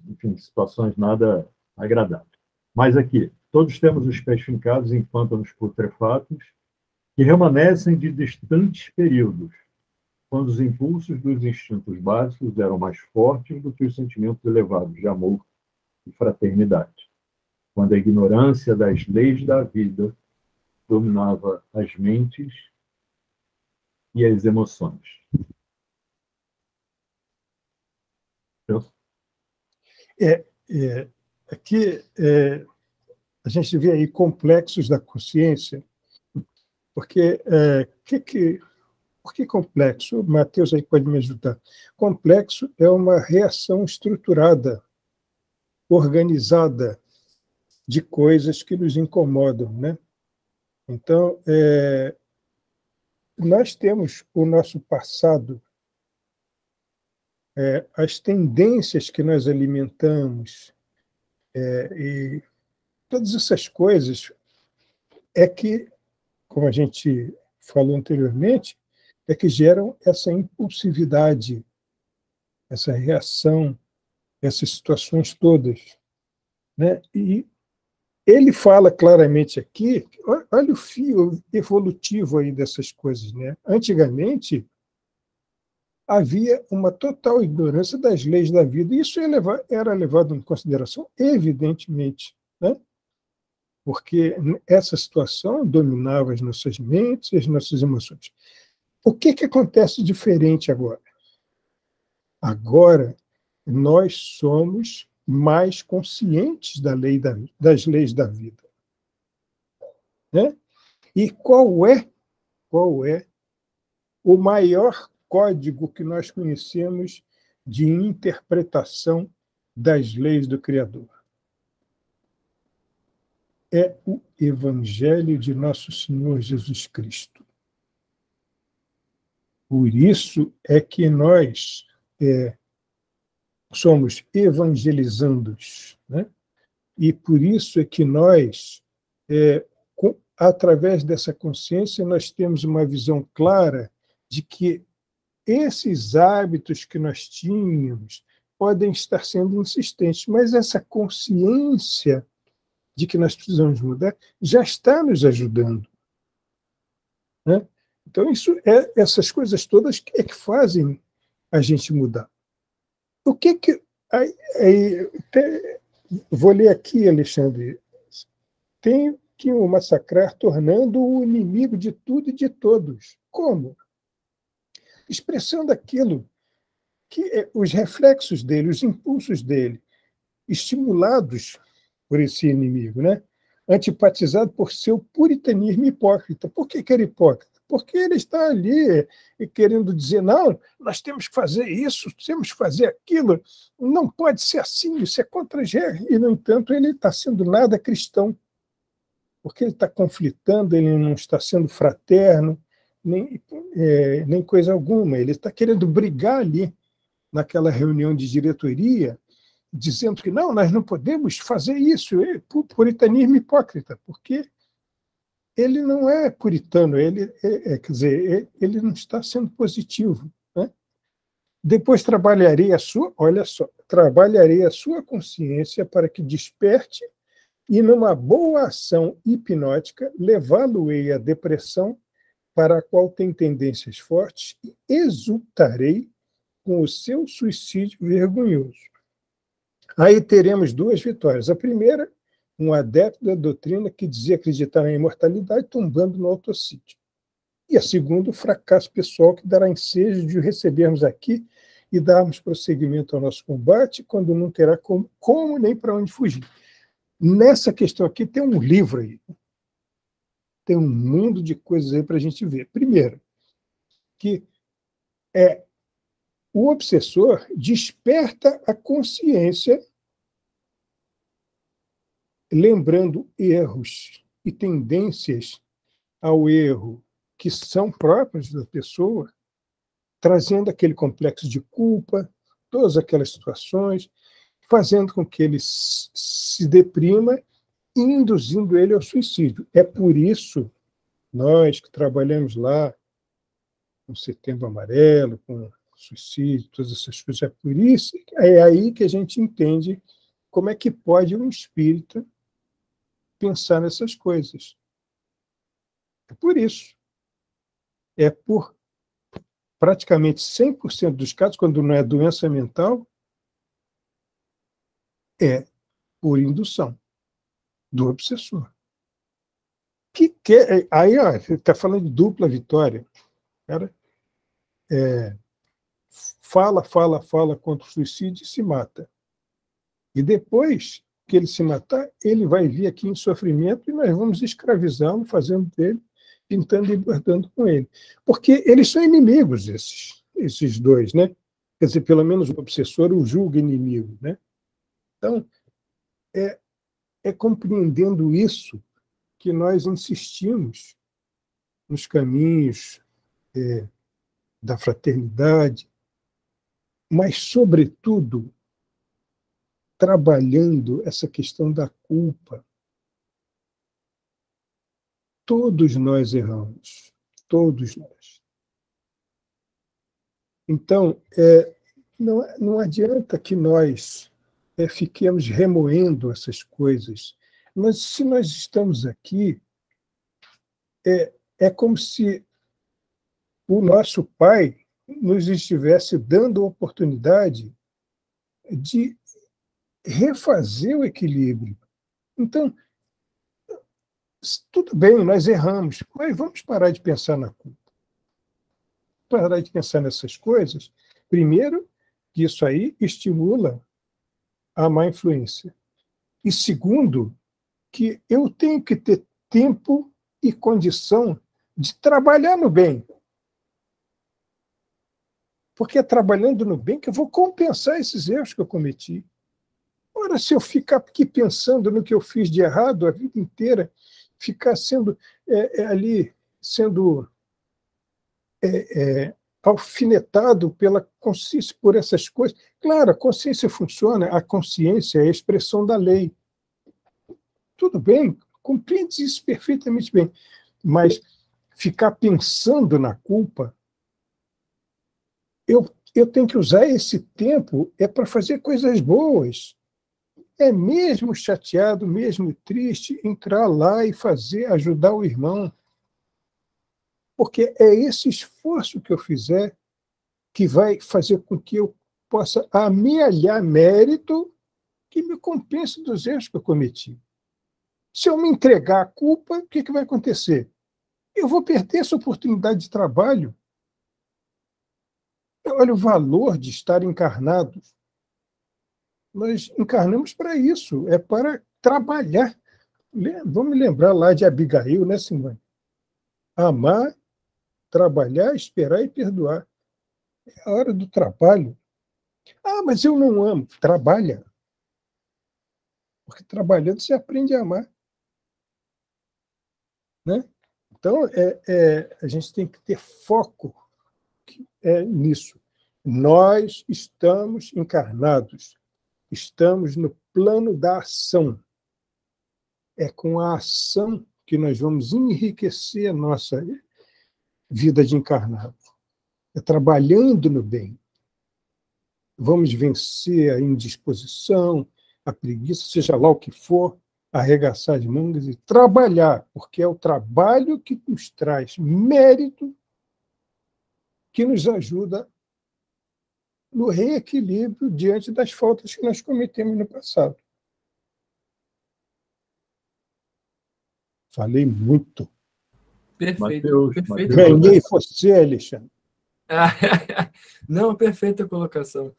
C: enfim, situações nada agradáveis. Mas aqui, todos temos os pés fincados em pântanos putrefatos que remanescem de distantes períodos, quando os impulsos dos instintos básicos eram mais fortes do que os sentimentos elevados de amor e fraternidade, quando a ignorância das leis da vida dominava as mentes e as emoções.
B: Aqui a gente vê aí complexos da consciência, porque por que complexo? O Matheus aí pode me ajudar. Complexo é uma reação estruturada, organizada de coisas que nos incomodam, né? Então, nós temos o nosso passado, as tendências que nós alimentamos, e todas essas coisas que, como a gente falou anteriormente, que geram essa impulsividade, essa reação, essas situações todas, né? E ele fala claramente aqui, olha o fio evolutivo aí dessas coisas, né? Antigamente, havia uma total ignorância das leis da vida, e isso era levado em consideração, evidentemente, né? Porque essa situação dominava as nossas mentes e as nossas emoções. O que acontece diferente agora? Agora, nós somos mais conscientes das leis da vida, né? E qual é o maior código que nós conhecemos de interpretação das leis do Criador? É o Evangelho de Nosso Senhor Jesus Cristo. Por isso é que nós somos evangelizandos, né? E por isso é que nós através dessa consciência, nós temos uma visão clara de que esses hábitos que nós tínhamos podem estar sendo insistentes, mas essa consciência de que nós precisamos mudar já está nos ajudando, né? Então, essas coisas todas é que fazem a gente mudar. O que vou ler aqui, Alexandre. Tem que o massacrar, tornando o inimigo de tudo e de todos. Como? Expressando aquilo que os reflexos dele, os impulsos dele, estimulados por esse inimigo, né? Antipatizado por seu puritanismo hipócrita. Por que era hipócrita? Porque ele está ali querendo dizer, não, nós temos que fazer isso, temos que fazer aquilo, não pode ser assim, isso é contra as regras. E, no entanto, ele está sendo nada cristão, porque ele está conflitando, ele não está sendo fraterno, nem coisa alguma. Ele está querendo brigar ali, naquela reunião de diretoria, dizendo que não, nós não podemos fazer isso, puritanismo hipócrita, porque ele não é puritano, quer dizer, ele não está sendo positivo, né? Depois trabalharei trabalharei a sua consciência para que desperte e, numa boa ação hipnótica, levá-lo-ei à depressão, para a qual tem tendências fortes, e exultarei com o seu suicídio vergonhoso. Aí teremos duas vitórias. A primeira, um adepto da doutrina que dizia acreditar na imortalidade, tombando no autocídio. E a segunda, o fracasso pessoal que dará ensejo de o recebermos aqui e darmos prosseguimento ao nosso combate, quando não terá como nem para onde fugir. Nessa questão aqui tem um livro aí. Tem um mundo de coisas aí para a gente ver. Primeiro, que o obsessor desperta a consciência, lembrando erros e tendências ao erro que são próprios da pessoa, trazendo aquele complexo de culpa, todas aquelas situações, fazendo com que ele se deprima e induzindo ele ao suicídio. É por isso, nós que trabalhamos lá com Setembro Amarelo, com suicídio, todas essas coisas, é por isso, é aí que a gente entende como é que pode um espírita pensar nessas coisas. É por isso. É por praticamente 100% dos casos, quando não é doença mental, é por indução do obsessor. Aí, você está falando de dupla vitória. Cara, fala contra o suicídio e se mata. E depois que ele se matar, ele vai vir aqui em sofrimento e nós vamos escravizá-lo, fazendo dele, pintando e bordando com ele. Porque eles são inimigos, esses dois, né? Quer dizer, pelo menos o obsessor o julga inimigo, né? Então, é compreendendo isso que nós insistimos nos caminhos da fraternidade, mas, sobretudo, trabalhando essa questão da culpa. Todos nós erramos, todos nós. Então, não adianta que nós fiquemos remoendo essas coisas. Mas, se nós estamos aqui, é como se o nosso Pai nos estivesse dando a oportunidade de refazer o equilíbrio. Então, tudo bem, nós erramos, mas vamos parar de pensar na culpa. Parar de pensar nessas coisas. Primeiro, que isso aí estimula a má influência. E segundo, que eu tenho que ter tempo e condição de trabalhar no bem. Porque é trabalhando no bem que eu vou compensar esses erros que eu cometi. Ora, se eu ficar aqui pensando no que eu fiz de errado a vida inteira, ficar sendo alfinetado pela consciência por essas coisas. Claro, a consciência funciona, a consciência é a expressão da lei. Tudo bem, compreende isso perfeitamente bem. Mas ficar pensando na culpa, eu tenho que usar esse tempo para fazer coisas boas. É mesmo chateado, mesmo triste, entrar lá e ajudar o irmão. Porque é esse esforço que eu fizer que vai fazer com que eu possa amealhar mérito que me compense dos erros que eu cometi. Se eu me entregar à culpa, o que vai acontecer? Eu vou perder essa oportunidade de trabalho. Olha o valor de estar encarnado. Nós encarnamos para isso, é para trabalhar. Vamos lembrar lá de Abigail, né, Simone? Amar, trabalhar, esperar e perdoar. É a hora do trabalho. Ah, mas eu não amo. Trabalha. Porque trabalhando você aprende a amar. Né? Então, a gente tem que ter foco nisso. Nós estamos encarnados. Estamos no plano da ação. É com a ação que nós vamos enriquecer a nossa vida de encarnado. É trabalhando no bem. Vamos vencer a indisposição, a preguiça, seja lá o que for, arregaçar as mangas e trabalhar, porque é o trabalho que nos traz mérito, que nos ajuda no reequilíbrio diante das faltas que nós cometemos no passado. Falei muito.
E: Perfeito. Perfeito.
B: Ganhei você, Alexandre.
E: Não, perfeita colocação.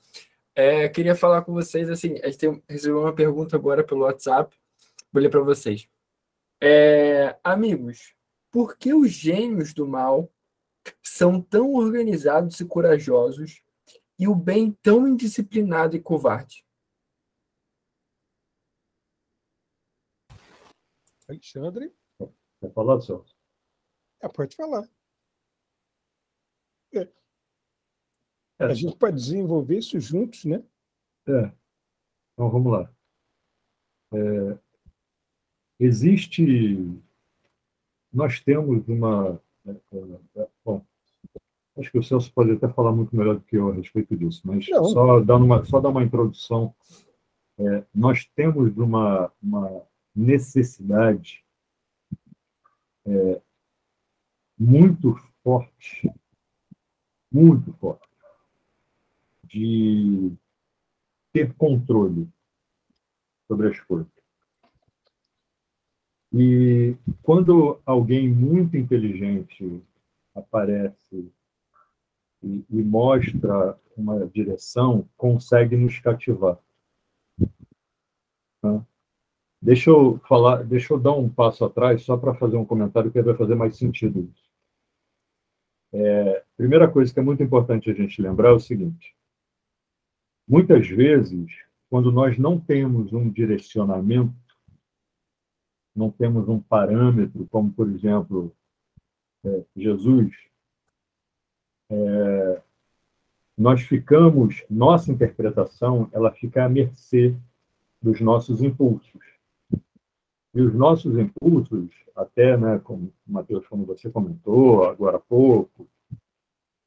E: Queria falar com vocês, assim, a gente recebeu uma pergunta agora pelo WhatsApp, vou ler para vocês. Amigos, por que os gênios do mal são tão organizados e corajosos e o bem tão indisciplinado e covarde?
B: Alexandre?
C: Quer falar, Celso?
B: Pode falar. A gente pode desenvolver isso juntos, né?
C: Então, vamos lá. Nós temos uma... Bom, acho que o Celso pode até falar muito melhor do que eu a respeito disso, mas só dar uma introdução. Nós temos uma necessidade muito forte de ter controle sobre as coisas. E quando alguém muito inteligente aparece e mostra uma direção, consegue nos cativar. Tá? Deixa eu dar um passo atrás só para fazer um comentário que vai fazer mais sentido. Primeira coisa que é muito importante a gente lembrar é o seguinte: muitas vezes, quando nós não temos um direcionamento, não temos um parâmetro, como, por exemplo, Jesus, nossa interpretação, ela fica à mercê dos nossos impulsos. E os nossos impulsos, até, né, como Mateus, como você comentou agora há pouco, o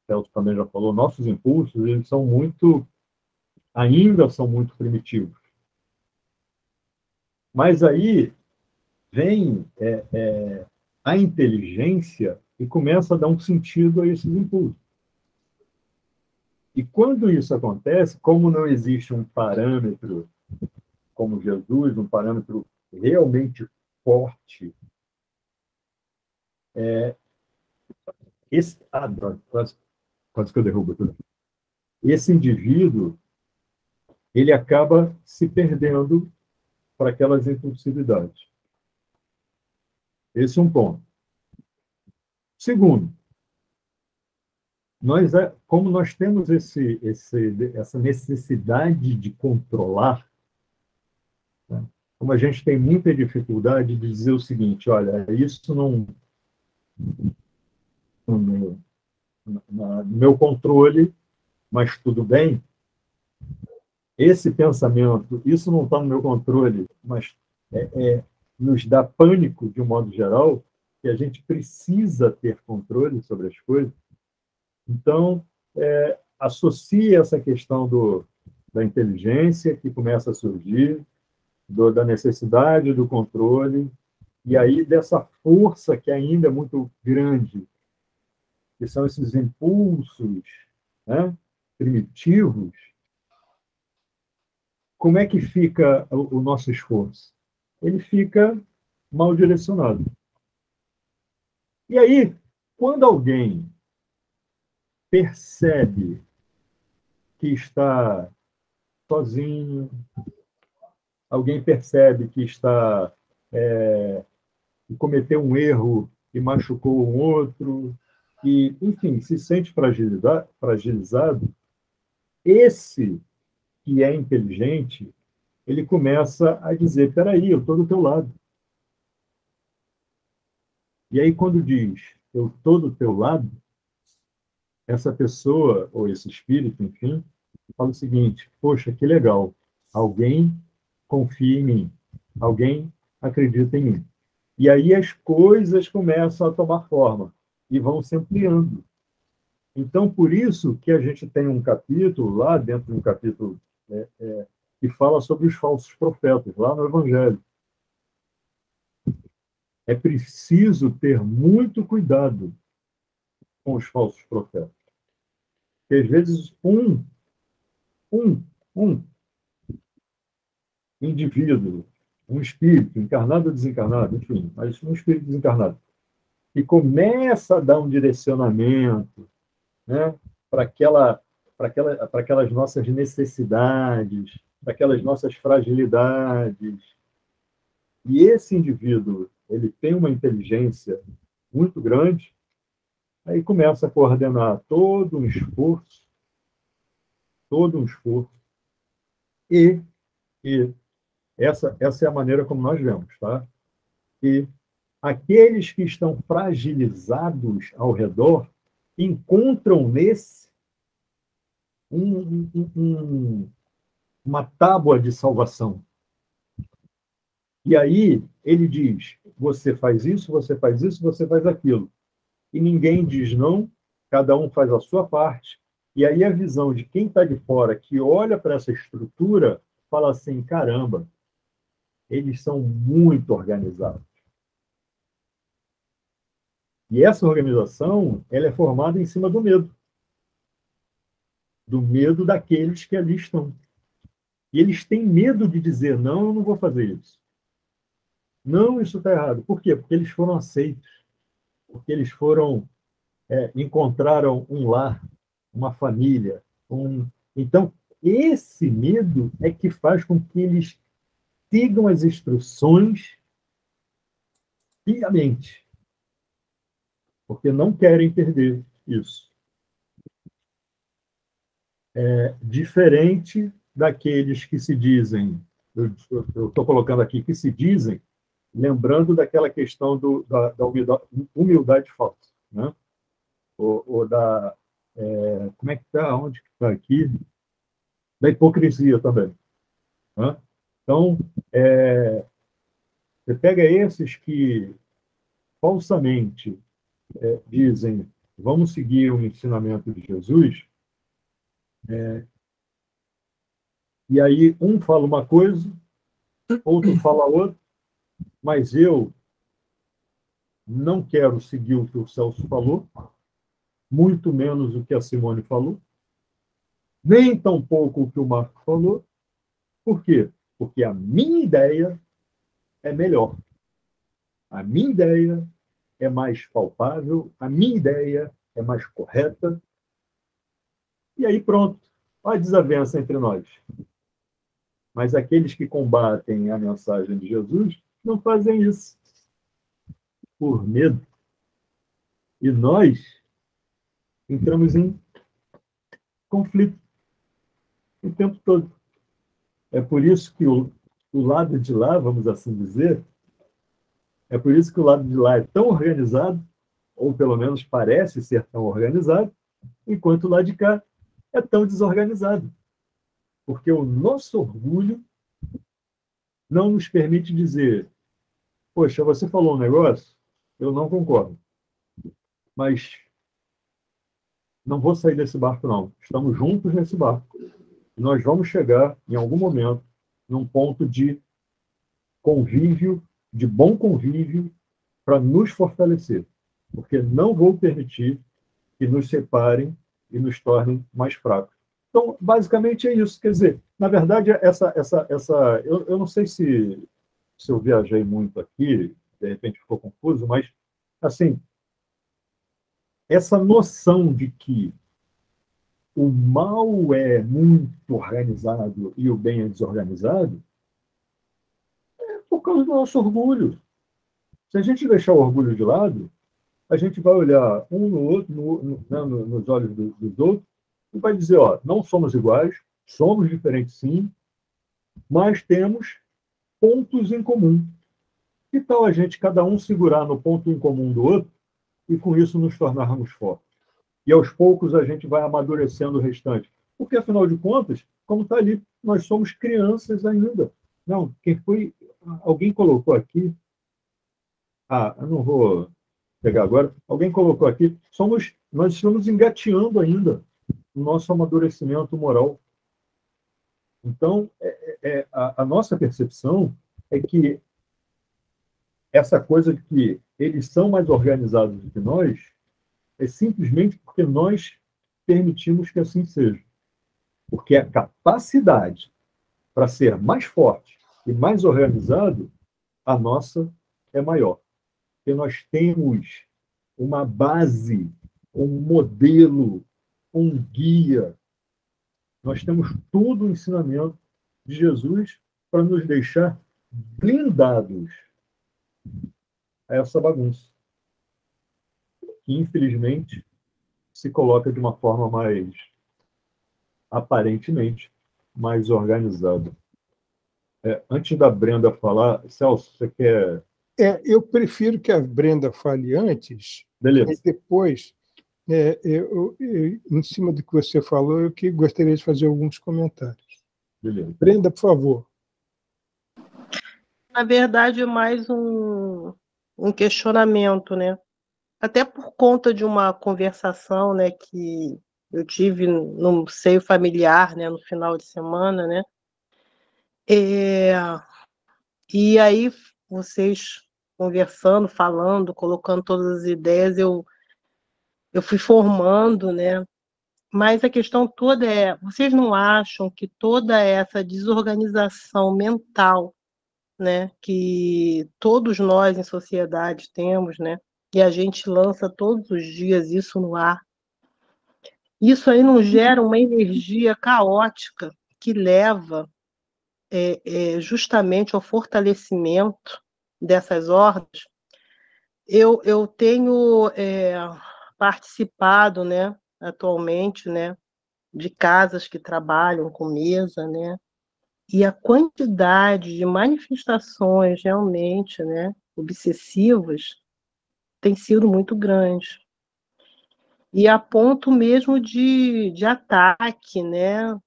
C: Celso também já falou, nossos impulsos, eles ainda são muito primitivos. Mas aí vem a inteligência e começa a dar um sentido a esses impulsos. E quando isso acontece, como não existe um parâmetro como Jesus, um parâmetro realmente forte, quase que eu derrubo tudo. Esse indivíduo, ele acaba se perdendo para aquelas impulsividades. Esse é um ponto. Segundo, como nós temos essa necessidade de controlar, né? Como a gente tem muita dificuldade de dizer o seguinte: olha, isso no meu controle, mas tudo bem. Esse pensamento, isso não está no meu controle, mas nos dá pânico, de um modo geral, que a gente precisa ter controle sobre as coisas. Então, associa essa questão da inteligência que começa a surgir, da necessidade do controle, e aí dessa força que ainda é muito grande, que são esses impulsos, né, primitivos. Como é que fica o nosso esforço? Ele fica mal direcionado. E aí, quando alguém percebe que está sozinho, alguém percebe que que cometeu um erro e machucou um outro, e, enfim, se sente fragilizado, esse que é inteligente, ele começa a dizer, espera aí, eu estou do teu lado. E aí, quando diz, eu estou do teu lado, essa pessoa, ou esse espírito, enfim, fala o seguinte, poxa, que legal, alguém confia em mim, alguém acredita em mim. E aí as coisas começam a tomar forma e vão se ampliando. Então, por isso que a gente tem um capítulo, lá dentro de um capítulo que fala sobre os falsos profetas, lá no Evangelho. É preciso ter muito cuidado com os falsos profetas. Porque, às vezes, um indivíduo, um espírito, encarnado ou desencarnado, enfim, mas um espírito desencarnado, que começa a dar um direcionamento, né, para aquelas nossas necessidades, para aquelas nossas fragilidades. E esse indivíduo, ele tem uma inteligência muito grande, aí começa a coordenar todo um esforço, e essa é a maneira como nós vemos, tá? E aqueles que estão fragilizados ao redor encontram nesse uma tábua de salvação. E aí ele diz, você faz isso, você faz isso, você faz aquilo. E ninguém diz não, cada um faz a sua parte. E aí a visão de quem está de fora, que olha para essa estrutura, fala assim, caramba, eles são muito organizados. E essa organização, ela é formada em cima do medo daqueles que ali estão. E eles têm medo de dizer, não, eu não vou fazer isso. Não, isso está errado. Por quê? Porque eles foram aceitos. Porque eles encontraram um lar, uma família. Então, esse medo é que faz com que eles sigam as instruções piamente. Porque não querem perder isso. Diferente daqueles que se dizem, eu estou colocando aqui, que se dizem, lembrando daquela questão da humildade falsa, né? Ou da... como é que está? Onde que está aqui? Da hipocrisia também. Né? Então, você pega esses que falsamente dizem vamos seguir o ensinamento de Jesus, e aí um fala uma coisa, outro fala outra, mas eu não quero seguir o que o Celso falou, muito menos o que a Simone falou, nem tampouco o que o Marco falou. Por quê? Porque a minha ideia é melhor. A minha ideia é mais palpável, a minha ideia é mais correta. E aí pronto, olha a desavença entre nós. Mas aqueles que combatem a mensagem de Jesus não fazem isso por medo. E nós entramos em conflito o tempo todo. É por isso que o lado de lá, vamos assim dizer, é por isso que o lado de lá é tão organizado, ou pelo menos parece ser tão organizado, enquanto o lado de cá é tão desorganizado. Porque o nosso orgulho não nos permite dizer Poxa, você falou um negócio, eu não concordo, mas não vou sair desse barco, não. Estamos juntos nesse barco. E nós vamos chegar, em algum momento, num ponto de convívio, de bom convívio, para nos fortalecer. Porque não vou permitir que nos separem e nos tornem mais fracos. Então, basicamente é isso. Quer dizer, na verdade, eu não sei se eu viajei muito aqui, de repente ficou confuso, mas, assim, essa noção de que o mal é muito organizado e o bem é desorganizado é por causa do nosso orgulho. Se a gente deixar o orgulho de lado, a gente vai olhar um no outro, nos olhos dos outros, e vai dizer, ó, não somos iguais, somos diferentes sim, mas temos pontos em comum. Que tal a gente, cada um, segurar no ponto em comum do outro e com isso nos tornarmos fortes? E aos poucos a gente vai amadurecendo o restante. Porque, afinal de contas, como está ali, nós somos crianças ainda. Não, quem foi... Alguém colocou aqui... eu não vou pegar agora. Alguém colocou aqui, nós estamos engateando ainda o nosso amadurecimento moral. Então, a nossa percepção é que essa coisa de que eles são mais organizados do que nós é simplesmente porque nós permitimos que assim seja. Porque a capacidade para ser mais forte e mais organizado, a nossa é maior. Porque nós temos uma base, um modelo, um guia. Nós temos todo o ensinamento de Jesus para nos deixar blindados a essa bagunça, que, infelizmente, se coloca de uma forma mais, aparentemente, mais organizada. Antes da Brenda falar, Celso, você quer...
B: Eu prefiro que a Brenda fale antes,
C: Beleza.
B: e depois, em cima do que você falou, eu que gostaria de fazer alguns comentários.
C: Beleza.
B: Brenda, por favor.
F: Na verdade, é mais um questionamento, né? Até por conta de uma conversação, né, que eu tive no seio familiar, né, no final de semana, né? E aí, vocês conversando, falando, colocando todas as ideias, eu fui formando, né? Mas a questão toda vocês não acham que toda essa desorganização mental, né, que todos nós em sociedade temos, né, e a gente lança todos os dias isso no ar, isso aí não gera uma energia caótica que leva justamente ao fortalecimento dessas ordens? Eu tenho participado, né, atualmente, né, de casas que trabalham com mesa, né, e a quantidade de manifestações realmente, né, obsessivas tem sido muito grande. E a ponto mesmo de ataque, né,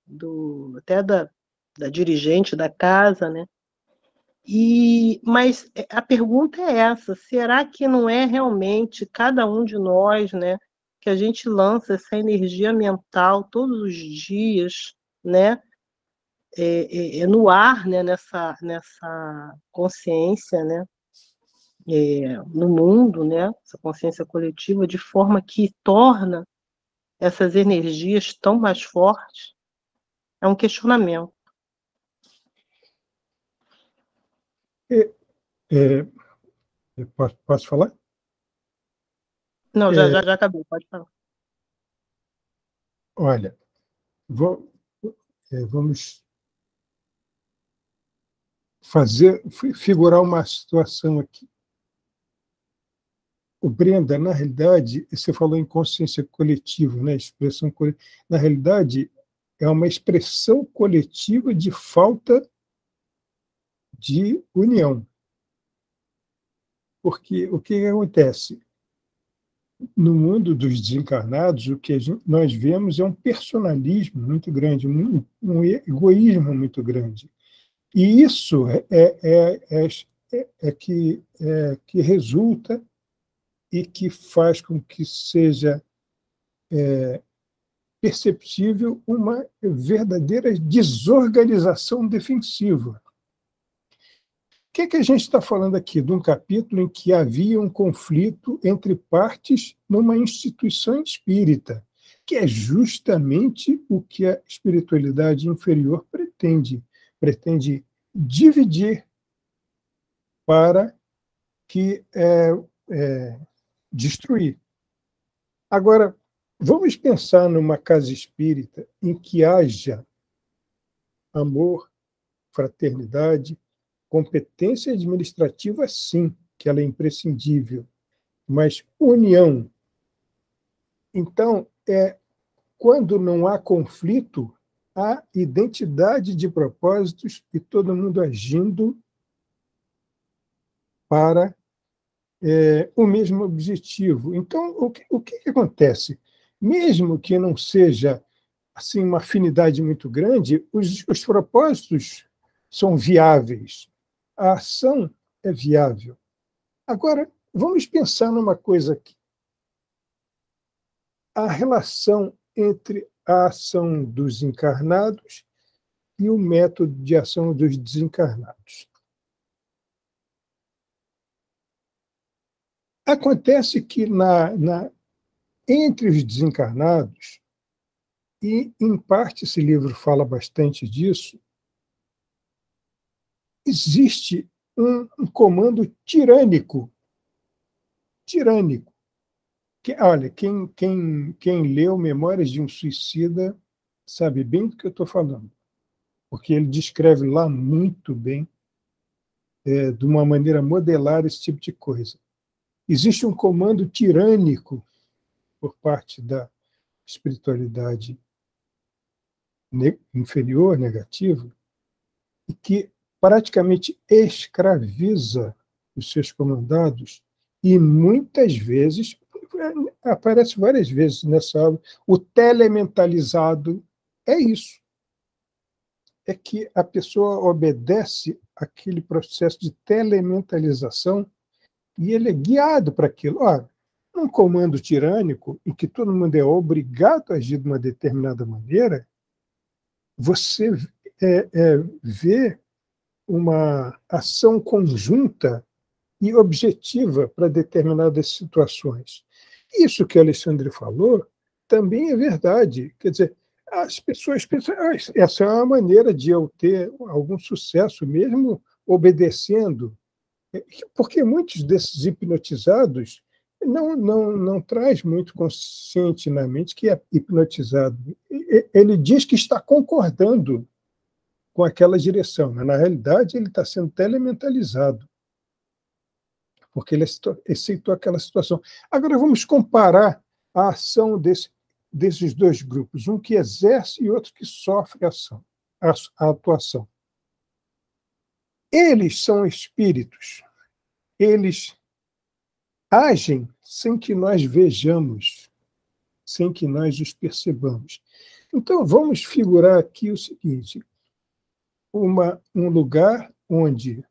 F: até da dirigente da casa, né? Mas a pergunta é essa: será que não é realmente cada um de nós, né, que a gente lança essa energia mental todos os dias, né, no ar, né, nessa consciência, né, no mundo, né, essa consciência coletiva, de forma que torna essas energias tão mais fortes? É um questionamento.
B: Posso falar?
F: Não, já acabou, pode falar.
B: Olha, vamos figurar uma situação aqui. O Brenda, na realidade, você falou em consciência coletiva, né? Expressão coletiva. Na realidade, é uma expressão coletiva de falta de união. Porque o que acontece? No mundo dos desencarnados, o que nós vemos é um personalismo muito grande, um egoísmo muito grande. E isso que resulta e que faz com que seja perceptível uma verdadeira desorganização defensiva. O que a gente está falando aqui? De um capítulo em que havia um conflito entre partes numa instituição espírita, que é justamente o que a espiritualidade inferior pretende. Pretende dividir para que destruir. Agora, vamos pensar numa casa espírita em que haja amor, fraternidade, competência administrativa, sim, que ela é imprescindível, mas união. Então, quando não há conflito, há identidade de propósitos e todo mundo agindo para o mesmo objetivo. Então, o que acontece? Mesmo que não seja assim uma afinidade muito grande, os propósitos são viáveis. A ação é viável. Agora, vamos pensar numa coisa aqui. A relação entre a ação dos encarnados e o método de ação dos desencarnados. Acontece que entre os desencarnados, e em parte esse livro fala bastante disso, existe um comando tirânico. Tirânico. Olha, quem leu Memórias de um Suicida sabe bem do que eu estou falando, porque ele descreve lá muito bem, de uma maneira modelar, esse tipo de coisa. Existe um comando tirânico por parte da espiritualidade inferior, negativa, e que praticamente escraviza os seus comandados e muitas vezes, aparece várias vezes nessa obra, o telementalizado é isso. É que a pessoa obedece àquele processo de telementalização e ele é guiado para aquilo. Ora, num comando tirânico, em que todo mundo é obrigado a agir de uma determinada maneira, você vê uma ação conjunta e objetiva para determinadas situações. Isso que o Alexandre falou também é verdade. Quer dizer, as pessoas pensam, essa é uma maneira de eu ter algum sucesso, mesmo obedecendo. Porque muitos desses hipnotizados não traz muito consciente na mente que é hipnotizado. Ele diz que está concordando com aquela direção, mas, na realidade, ele está sendo telementalizado, porque ele aceitou aquela situação. Agora, vamos comparar a ação desses dois grupos, um que exerce e outro que sofre a atuação. Eles são espíritos, eles agem sem que nós vejamos, sem que nós os percebamos. Então, vamos figurar aqui o seguinte: um lugar onde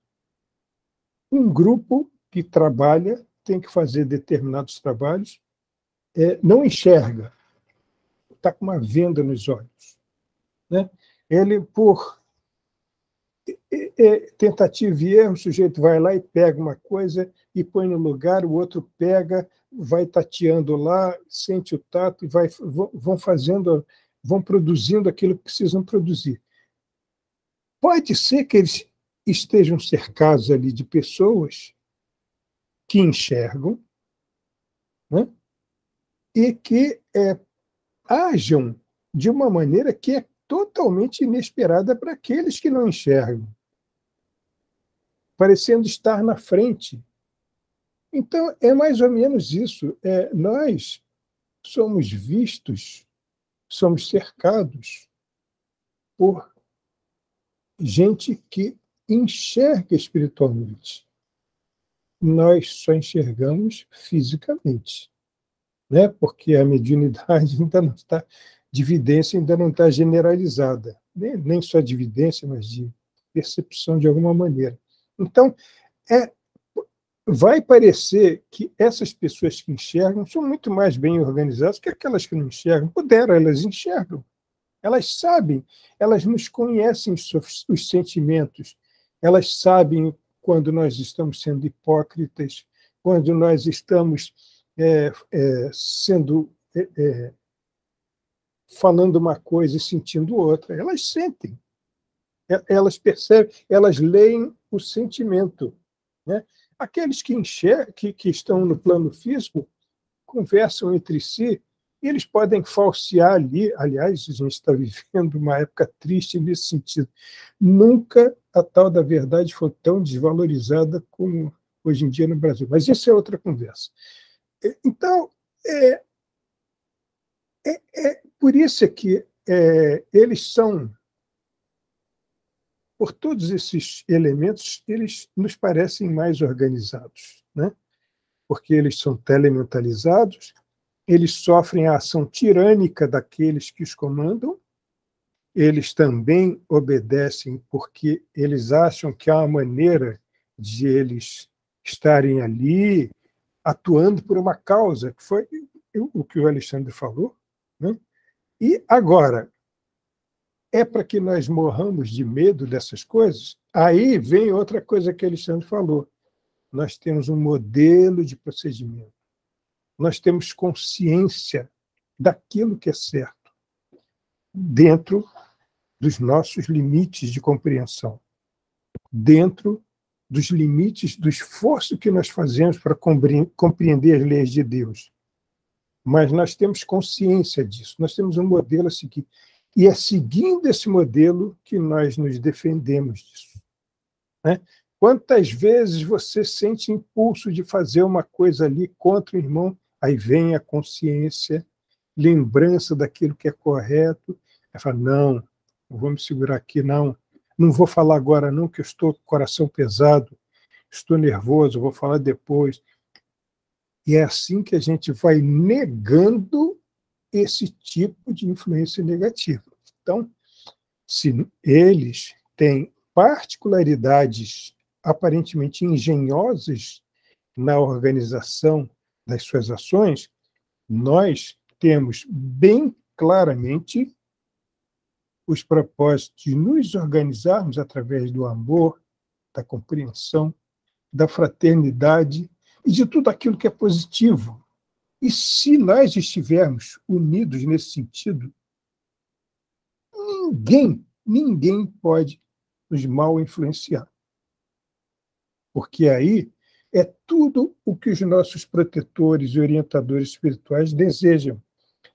B: um grupo que trabalha, tem que fazer determinados trabalhos, não enxerga, está com uma venda nos olhos, né? Ele, por tentativa e erro, o sujeito vai lá e pega uma coisa e põe no lugar, o outro pega, vai tateando lá, sente o tato e vão produzindo aquilo que precisam produzir. Pode ser que eles estejam cercados ali de pessoas que enxergam, né? E que ajam de uma maneira que é totalmente inesperada para aqueles que não enxergam, parecendo estar na frente. Então, é mais ou menos isso. Nós somos vistos, somos cercados por gente que enxerga espiritualmente. Nós só enxergamos fisicamente, né? Porque a mediunidade ainda não está, dividência ainda não está generalizada, nem só dividência, mas de percepção de alguma maneira. Então, vai parecer que essas pessoas que enxergam são muito mais bem organizadas que aquelas que não enxergam. Puderam, elas enxergam. Elas sabem, elas nos conhecem os sentimentos, elas sabem quando nós estamos sendo hipócritas, quando nós estamos falando uma coisa e sentindo outra. Elas sentem, elas percebem, elas leem o sentimento, né? Aqueles que estão no plano físico conversam entre si, e eles podem falsear ali. Aliás, a gente está vivendo uma época triste nesse sentido. Nunca a tal da verdade foi tão desvalorizada como hoje em dia no Brasil. Mas isso é outra conversa. Então, por isso que eles são, por todos esses elementos, eles nos parecem mais organizados, né? Porque eles são telementalizados, eles sofrem a ação tirânica daqueles que os comandam, eles também obedecem porque eles acham que há uma maneira de eles estarem ali atuando por uma causa, que foi o que o Alexandre falou, né? E agora, é para que nós morramos de medo dessas coisas? Aí vem outra coisa que o Alexandre falou. Nós temos um modelo de procedimento. Nós temos consciência daquilo que é certo, dentro dos nossos limites de compreensão, dentro dos limites do esforço que nós fazemos para compreender as leis de Deus. Mas nós temos consciência disso, nós temos um modelo a seguir. E é seguindo esse modelo que nós nos defendemos disso, né? Quantas vezes você sente impulso de fazer uma coisa ali contra o irmão, aí vem a consciência, lembrança daquilo que é correto, aí fala, não vou me segurar aqui, não vou falar agora não, que eu estou com o coração pesado, estou nervoso, vou falar depois. E é assim que a gente vai negando esse tipo de influência negativa. Então, se eles têm particularidades aparentemente engenhosas na organização das suas ações, nós temos bem claramente os propósitos de nos organizarmos através do amor, da compreensão, da fraternidade e de tudo aquilo que é positivo. E se nós estivermos unidos nesse sentido, ninguém pode nos mal influenciar. Porque aí é tudo o que os nossos protetores e orientadores espirituais desejam.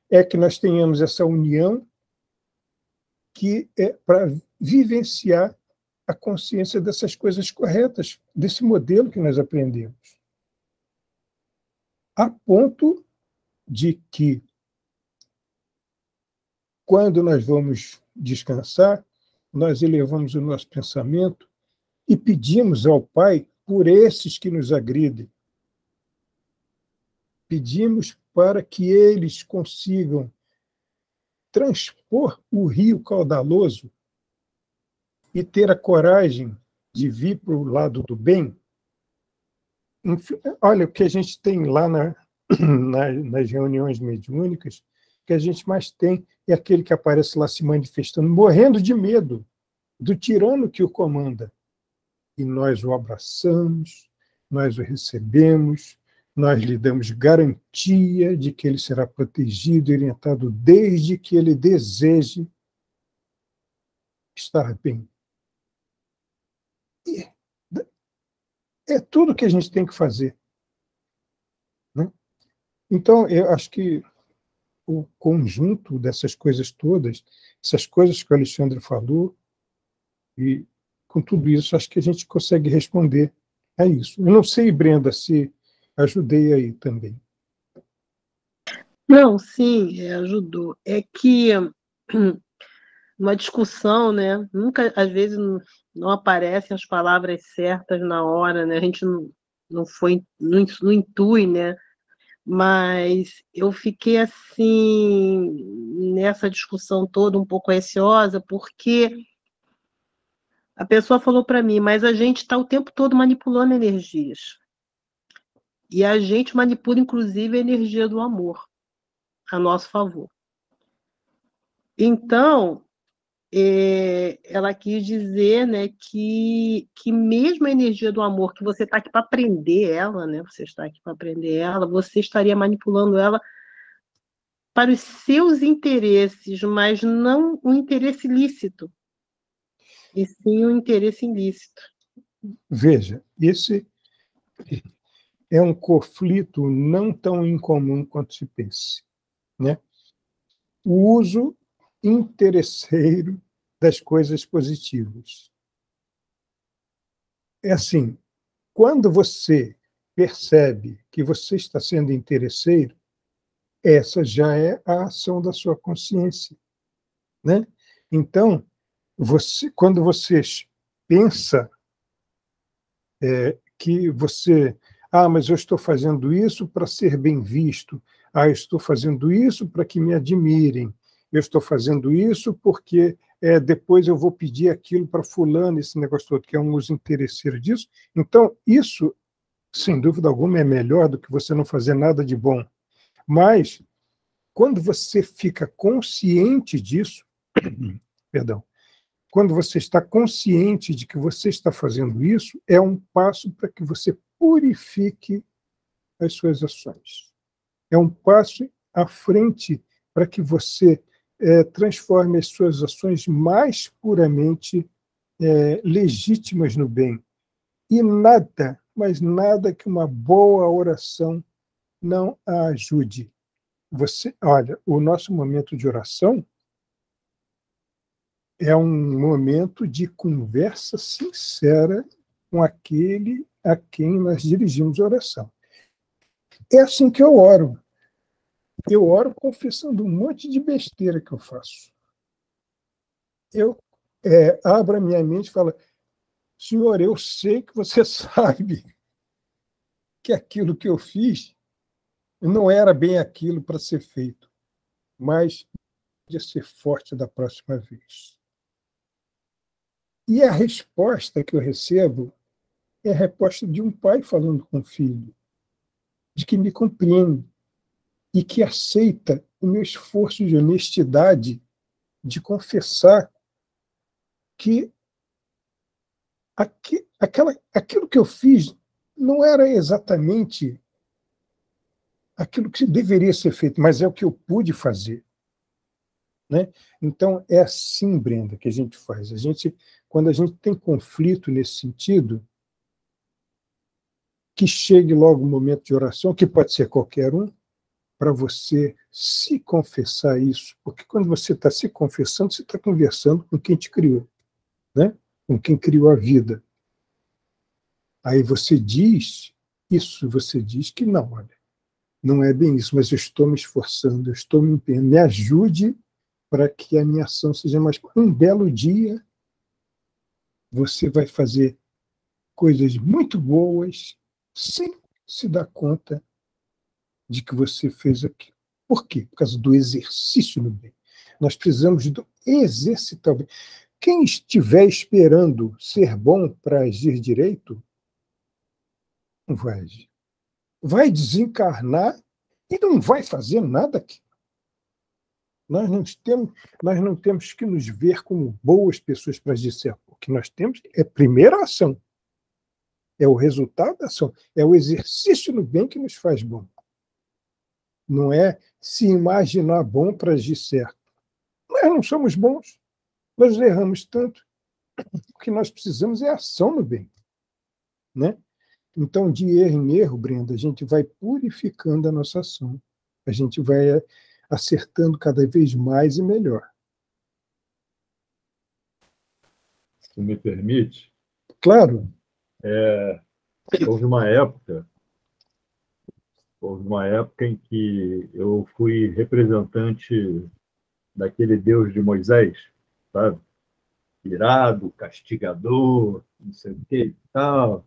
B: É que nós tenhamos essa união que é para vivenciar a consciência dessas coisas corretas, desse modelo que nós aprendemos. A ponto de que, quando nós vamos descansar, nós elevamos o nosso pensamento e pedimos ao Pai por esses que nos agridem. Pedimos para que eles consigam transpor o rio caudaloso e ter a coragem de vir para o lado do bem. Enfim, olha, o que a gente tem lá nas reuniões mediúnicas, que a gente mais tem é aquele que aparece lá se manifestando, morrendo de medo do tirano que o comanda. E nós o abraçamos, nós o recebemos, nós lhe damos garantia de que ele será protegido e orientado desde que ele deseje estar bem. E é tudo que a gente tem que fazer, né? Então, eu acho que o conjunto dessas coisas todas, essas coisas que o Alexandre falou, e com tudo isso, acho que a gente consegue responder a isso. Eu não sei, Brenda, se ajudei aí também.
F: Não, sim, ajudou. É que uma discussão, né? Nunca, às vezes, não aparecem as palavras certas na hora, né? A gente não intui, né? Mas eu fiquei assim nessa discussão toda um pouco receosa, porque A pessoa falou para mim, mas a gente está o tempo todo manipulando energias. E a gente manipula, inclusive, a energia do amor a nosso favor. Então, ela quis dizer, né, que mesmo a energia do amor, que você está aqui para aprender ela, né, você está aqui para aprender ela, você estaria manipulando ela para os seus interesses, mas não um interesse lícito, e sim um interesse ilícito.
B: Veja, esse é um conflito não tão incomum quanto se pense, né? O uso interesseiro das coisas positivas. É assim, quando você percebe que você está sendo interesseiro, essa já é a ação da sua consciência, né? Então, quando você pensa que você, mas eu estou fazendo isso para ser bem visto, eu estou fazendo isso para que me admirem, eu estou fazendo isso porque depois eu vou pedir aquilo para fulano, esse negócio todo, que é um uso interesseiro disso. Então, isso, sem dúvida alguma, é melhor do que você não fazer nada de bom. Mas, quando você fica consciente disso, perdão, quando você está consciente de que você está fazendo isso, é um passo para que você purifique as suas ações. É um passo à frente para que você transforme as suas ações mais puramente legítimas no bem. E nada, mas nada que uma boa oração não a ajude. Olha, o nosso momento de oração é um momento de conversa sincera com aquele a quem nós dirigimos a oração. É assim que eu oro. Eu oro confessando um monte de besteira que eu faço. Eu abro a minha mente e falo, Senhor, eu sei que você sabe que aquilo que eu fiz não era bem aquilo para ser feito, mas podia ser forte da próxima vez. E a resposta que eu recebo é a resposta de um pai falando com o filho, de que me compreende e que aceita o meu esforço de honestidade de confessar que aquilo que eu fiz não era exatamente aquilo que deveria ser feito, mas é o que eu pude fazer. Né? Então, é assim, Brenda, que a gente faz. Quando a gente tem conflito nesse sentido, que chegue logo o momento de oração, que pode ser qualquer um, para você se confessar isso, porque quando você está se confessando, você está conversando com quem te criou, né? Com quem criou a vida. Aí você diz isso, você diz que não, olha, não é bem isso, mas eu estou me esforçando, eu estou me empenhando, me ajude para que a minha ação seja mais... Um belo dia, você vai fazer coisas muito boas sem se dar conta de que você fez aquilo. Por quê? Por causa do exercício no bem. Nós precisamos exercitar o bem. Quem estiver esperando ser bom para agir direito, não vai agir. Vai desencarnar e não vai fazer nada aqui. Nós não temos que nos ver como boas pessoas para agir certo. O que nós temos é a primeira ação. É o resultado da ação. É o exercício no bem que nos faz bom. Não é se imaginar bom para agir certo. Nós não somos bons. Nós erramos tanto. O que nós precisamos é ação no bem. Né? Então, de erro em erro, Brenda, a gente vai purificando a nossa ação. A gente vai acertando cada vez mais e melhor.
C: Se me permite?
B: Claro.
C: Houve uma época em que eu fui representante daquele Deus de Moisés, sabe? Irado, castigador, não sei o que e tal.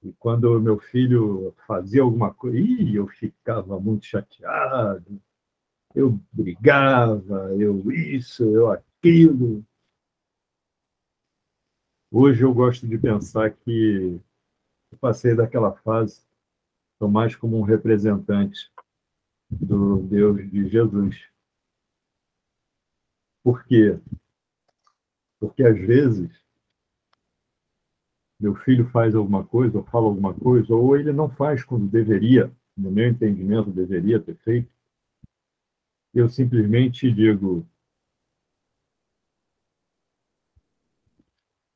C: E quando meu filho fazia alguma coisa, eu ficava muito chateado, eu brigava, eu isso, eu aquilo. Hoje eu gosto de pensar que eu passei daquela fase, sou mais como um representante do Deus de Jesus. Por quê? Porque, às vezes, meu filho faz alguma coisa, ou fala alguma coisa, ou ele não faz quando deveria, no meu entendimento, deveria ter feito. Eu simplesmente digo,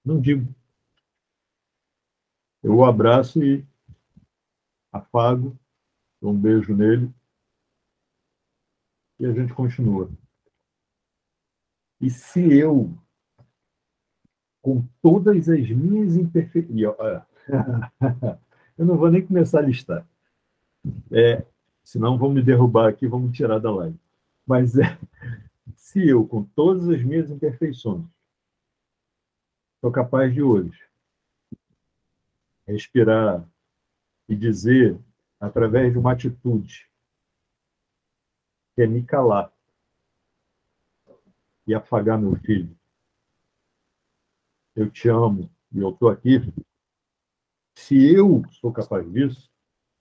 C: não digo. Eu o abraço e afago, dou um beijo nele, e a gente continua. E se eu, com todas as minhas imperfeições, eu não vou nem começar a listar, senão vão me derrubar aqui, vão me tirar da live. Mas se eu, com todas as minhas imperfeições, sou capaz de hoje respirar e dizer, através de uma atitude, que é me calar e afagar meu filho, eu te amo e eu estou aqui. Se eu sou capaz disso,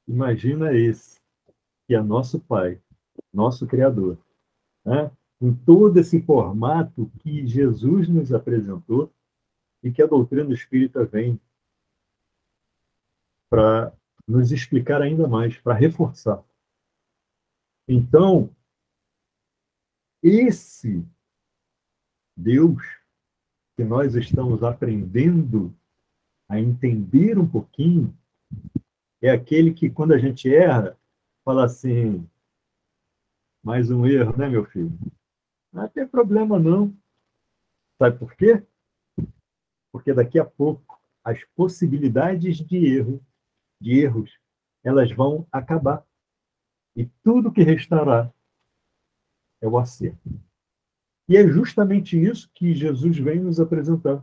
C: imagina esse, que é nosso Pai, nosso Criador, né? Em todo esse formato que Jesus nos apresentou e que a doutrina espírita vem para nos explicar ainda mais, para reforçar. Então, esse Deus que nós estamos aprendendo a entender um pouquinho é aquele que, quando a gente erra, fala assim, mais um erro, né, meu filho? Não tem problema, não. Sabe por quê? Porque daqui a pouco as possibilidades de erros, elas vão acabar. E tudo que restará é o acerto. E é justamente isso que Jesus vem nos apresentar.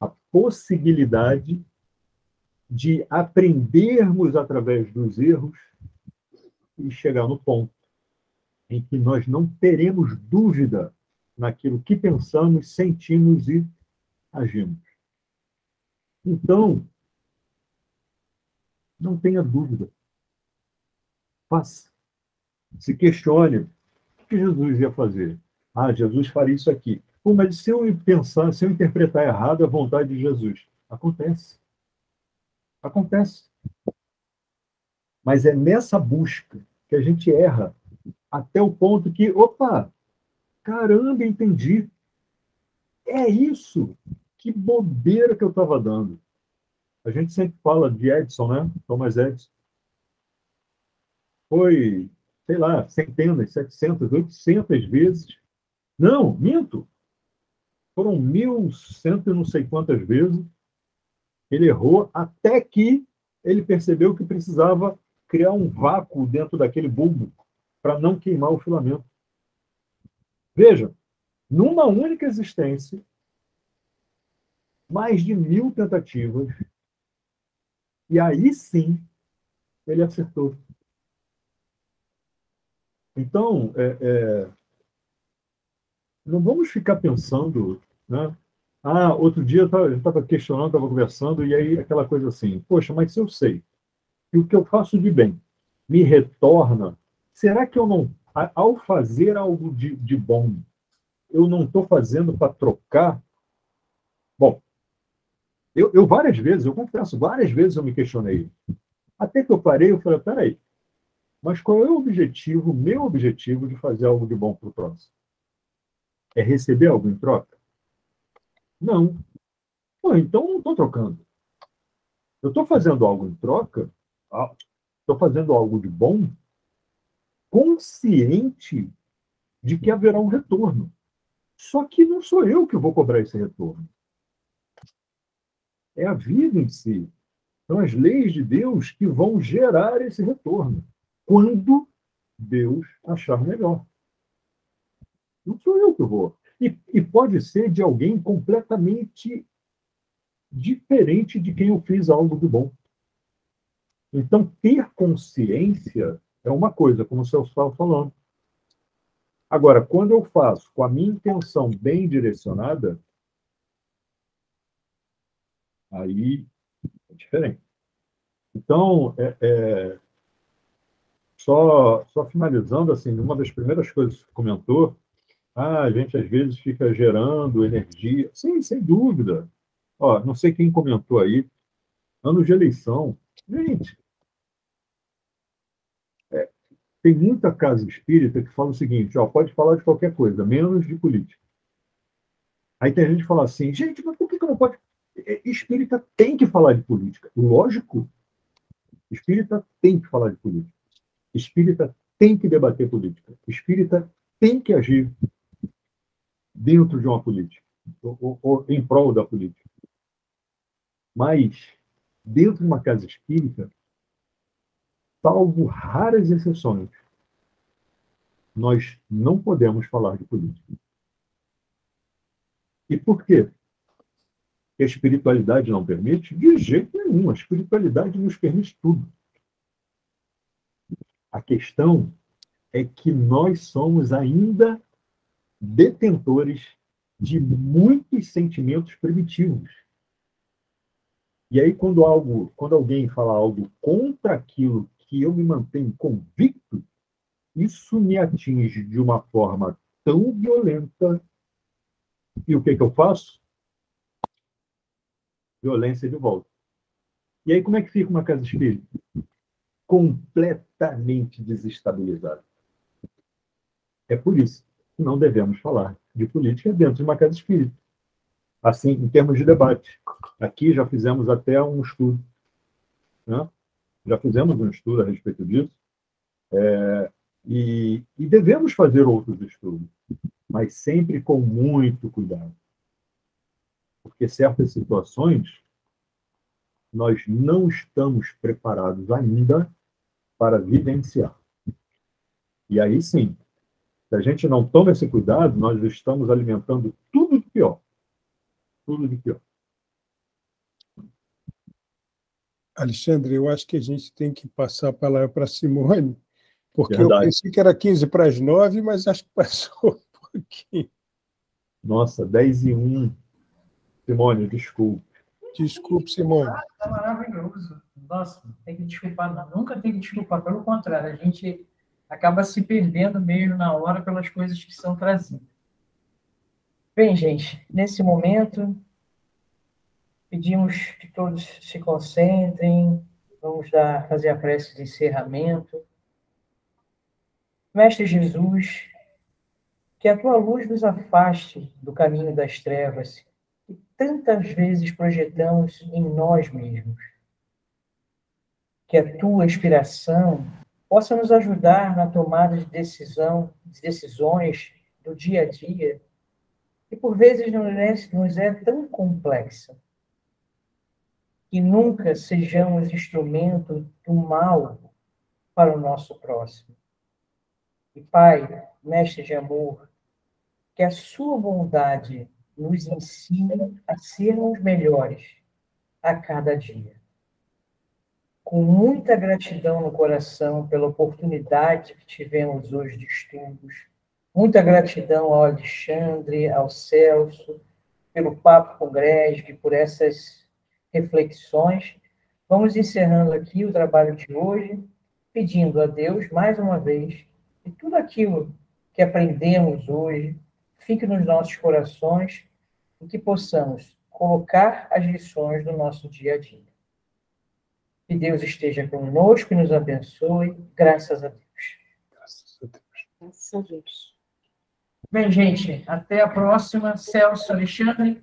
C: A possibilidade de aprendermos através dos erros e chegar no ponto em que nós não teremos dúvida naquilo que pensamos, sentimos e agimos. Então, não tenha dúvida. Faça. Se questione. O que Jesus ia fazer? Ah, Jesus faria isso aqui. Pô, mas se eu pensar, se eu interpretar errado a vontade de Jesus? Acontece. Acontece. Mas é nessa busca que a gente erra até o ponto que, opa, caramba, entendi. É isso. Que bobeira que eu estava dando. A gente sempre fala de Edison, né? Thomas Edison. Foi, sei lá, centenas, 700, 800 vezes. Não, minto. Foram 1.100 e não sei quantas vezes. Ele errou até que ele percebeu que precisava criar um vácuo dentro daquele bulbo para não queimar o filamento. Veja, numa única existência, mais de 1.000 tentativas, e aí sim ele acertou. Então, não vamos ficar pensando, né? Ah, outro dia eu estava questionando, estava conversando, e aí aquela coisa assim, poxa, mas se eu sei que o que eu faço de bem me retorna, será que eu não, ao fazer algo de bom, eu não estou fazendo para trocar? Bom, eu várias vezes, eu confesso, várias vezes eu me questionei. Até que eu parei, eu falei, peraí, mas qual é o objetivo, o meu objetivo de fazer algo de bom para o próximo? É receber algo em troca? Não. Pô, então não estou trocando. Eu estou fazendo algo em troca, estou fazendo algo de bom, consciente de que haverá um retorno. Só que não sou eu que vou cobrar esse retorno. É a vida em si. São as leis de Deus que vão gerar esse retorno. Quando Deus achar melhor. Não sou eu que vou. E pode ser de alguém completamente diferente de quem eu fiz algo de bom. Então, ter consciência é uma coisa, como o senhor estava falando. Agora, quando eu faço com a minha intenção bem direcionada, Aí é diferente. Então, só finalizando, assim, uma das primeiras coisas que você comentou, a gente às vezes fica gerando energia. Sim, sem dúvida. Ó, não sei quem comentou aí, ano de eleição. Gente, tem muita casa espírita que fala o seguinte, ó, pode falar de qualquer coisa, menos de política. Aí tem gente que fala assim, gente, mas por que não pode? Espírita tem que falar de política. Lógico, espírita tem que falar de política. Espírita tem que debater política. Espírita tem que agir dentro de uma política, ou em prol da política. Mas, dentro de uma casa espírita, salvo raras exceções, nós não podemos falar de política. E por quê? Que a espiritualidade não permite? De jeito nenhum. A espiritualidade nos permite tudo. A questão é que nós somos ainda detentores de muitos sentimentos primitivos. E aí, quando alguém fala algo contra aquilo que eu me mantenho convicto, isso me atinge de uma forma tão violenta. E o que eu faço? Violência de volta. E aí, como é que fica uma casa espírita? Completamente desestabilizada. É por isso que não devemos falar de política dentro de uma casa espírita. Assim, em termos de debate. Aqui já fizemos até um estudo. Né? Já fizemos um estudo a respeito disso. E devemos fazer outros estudos, mas sempre com muito cuidado. Porque certas situações nós não estamos preparados ainda para vivenciar. E aí sim, se a gente não toma esse cuidado, nós estamos alimentando tudo de pior. Tudo de pior.
B: Alexandre, eu acho que a gente tem que passar a palavra para a Simone, porque
C: Verdade.
B: eu pensei que era 8:45, mas acho que passou um pouquinho.
C: Nossa, 10:01. Simone, desculpe.
B: Desculpe, Simone.
A: Está maravilhoso. Nossa, não tem que desculpar, não. Nunca tem que desculpar, pelo contrário, a gente acaba se perdendo mesmo na hora pelas coisas que são trazidas. Bem, gente, nesse momento, pedimos que todos se concentrem, vamos fazer a prece de encerramento. Mestre Jesus, que a tua luz nos afaste do caminho das trevas que tantas vezes projetamos em nós mesmos. Que a tua inspiração possa nos ajudar na tomada de decisões do dia a dia, que por vezes nos é tão complexa, que nunca sejamos instrumento do mal para o nosso próximo. E, Pai, Mestre de amor, que a sua bondade nos ensine a sermos melhores a cada dia. Com muita gratidão no coração pela oportunidade que tivemos hoje de estudos, muita gratidão ao Alexandre, ao Celso, pelo Papo com Gresg, por essas reflexões. Vamos encerrando aqui o trabalho de hoje, pedindo a Deus, mais uma vez, que tudo aquilo que aprendemos hoje fique nos nossos corações e que possamos colocar as lições do nosso dia a dia. Que Deus esteja conosco e nos abençoe. Graças a Deus.
B: Graças a Deus.
F: Graças a Deus.
A: Bem, gente, até a próxima. Celso, Alexandre,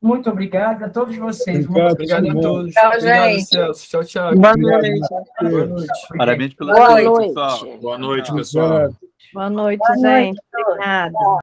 A: muito obrigada a todos vocês.
E: Obrigado a
B: Simone.
E: todos.
F: Tchau,
E: Obrigado,
F: gente.
E: Celso. Tchau, tchau.
F: Boa
B: Obrigado,
F: noite.
E: Boa
B: Mateus.
E: noite.
G: Parabéns pela
F: Boa
G: noite,
F: noite.
G: pessoal. Boa noite,
B: Obrigado.
G: pessoal.
H: Boa noite,
F: Boa noite,
H: gente. Obrigada.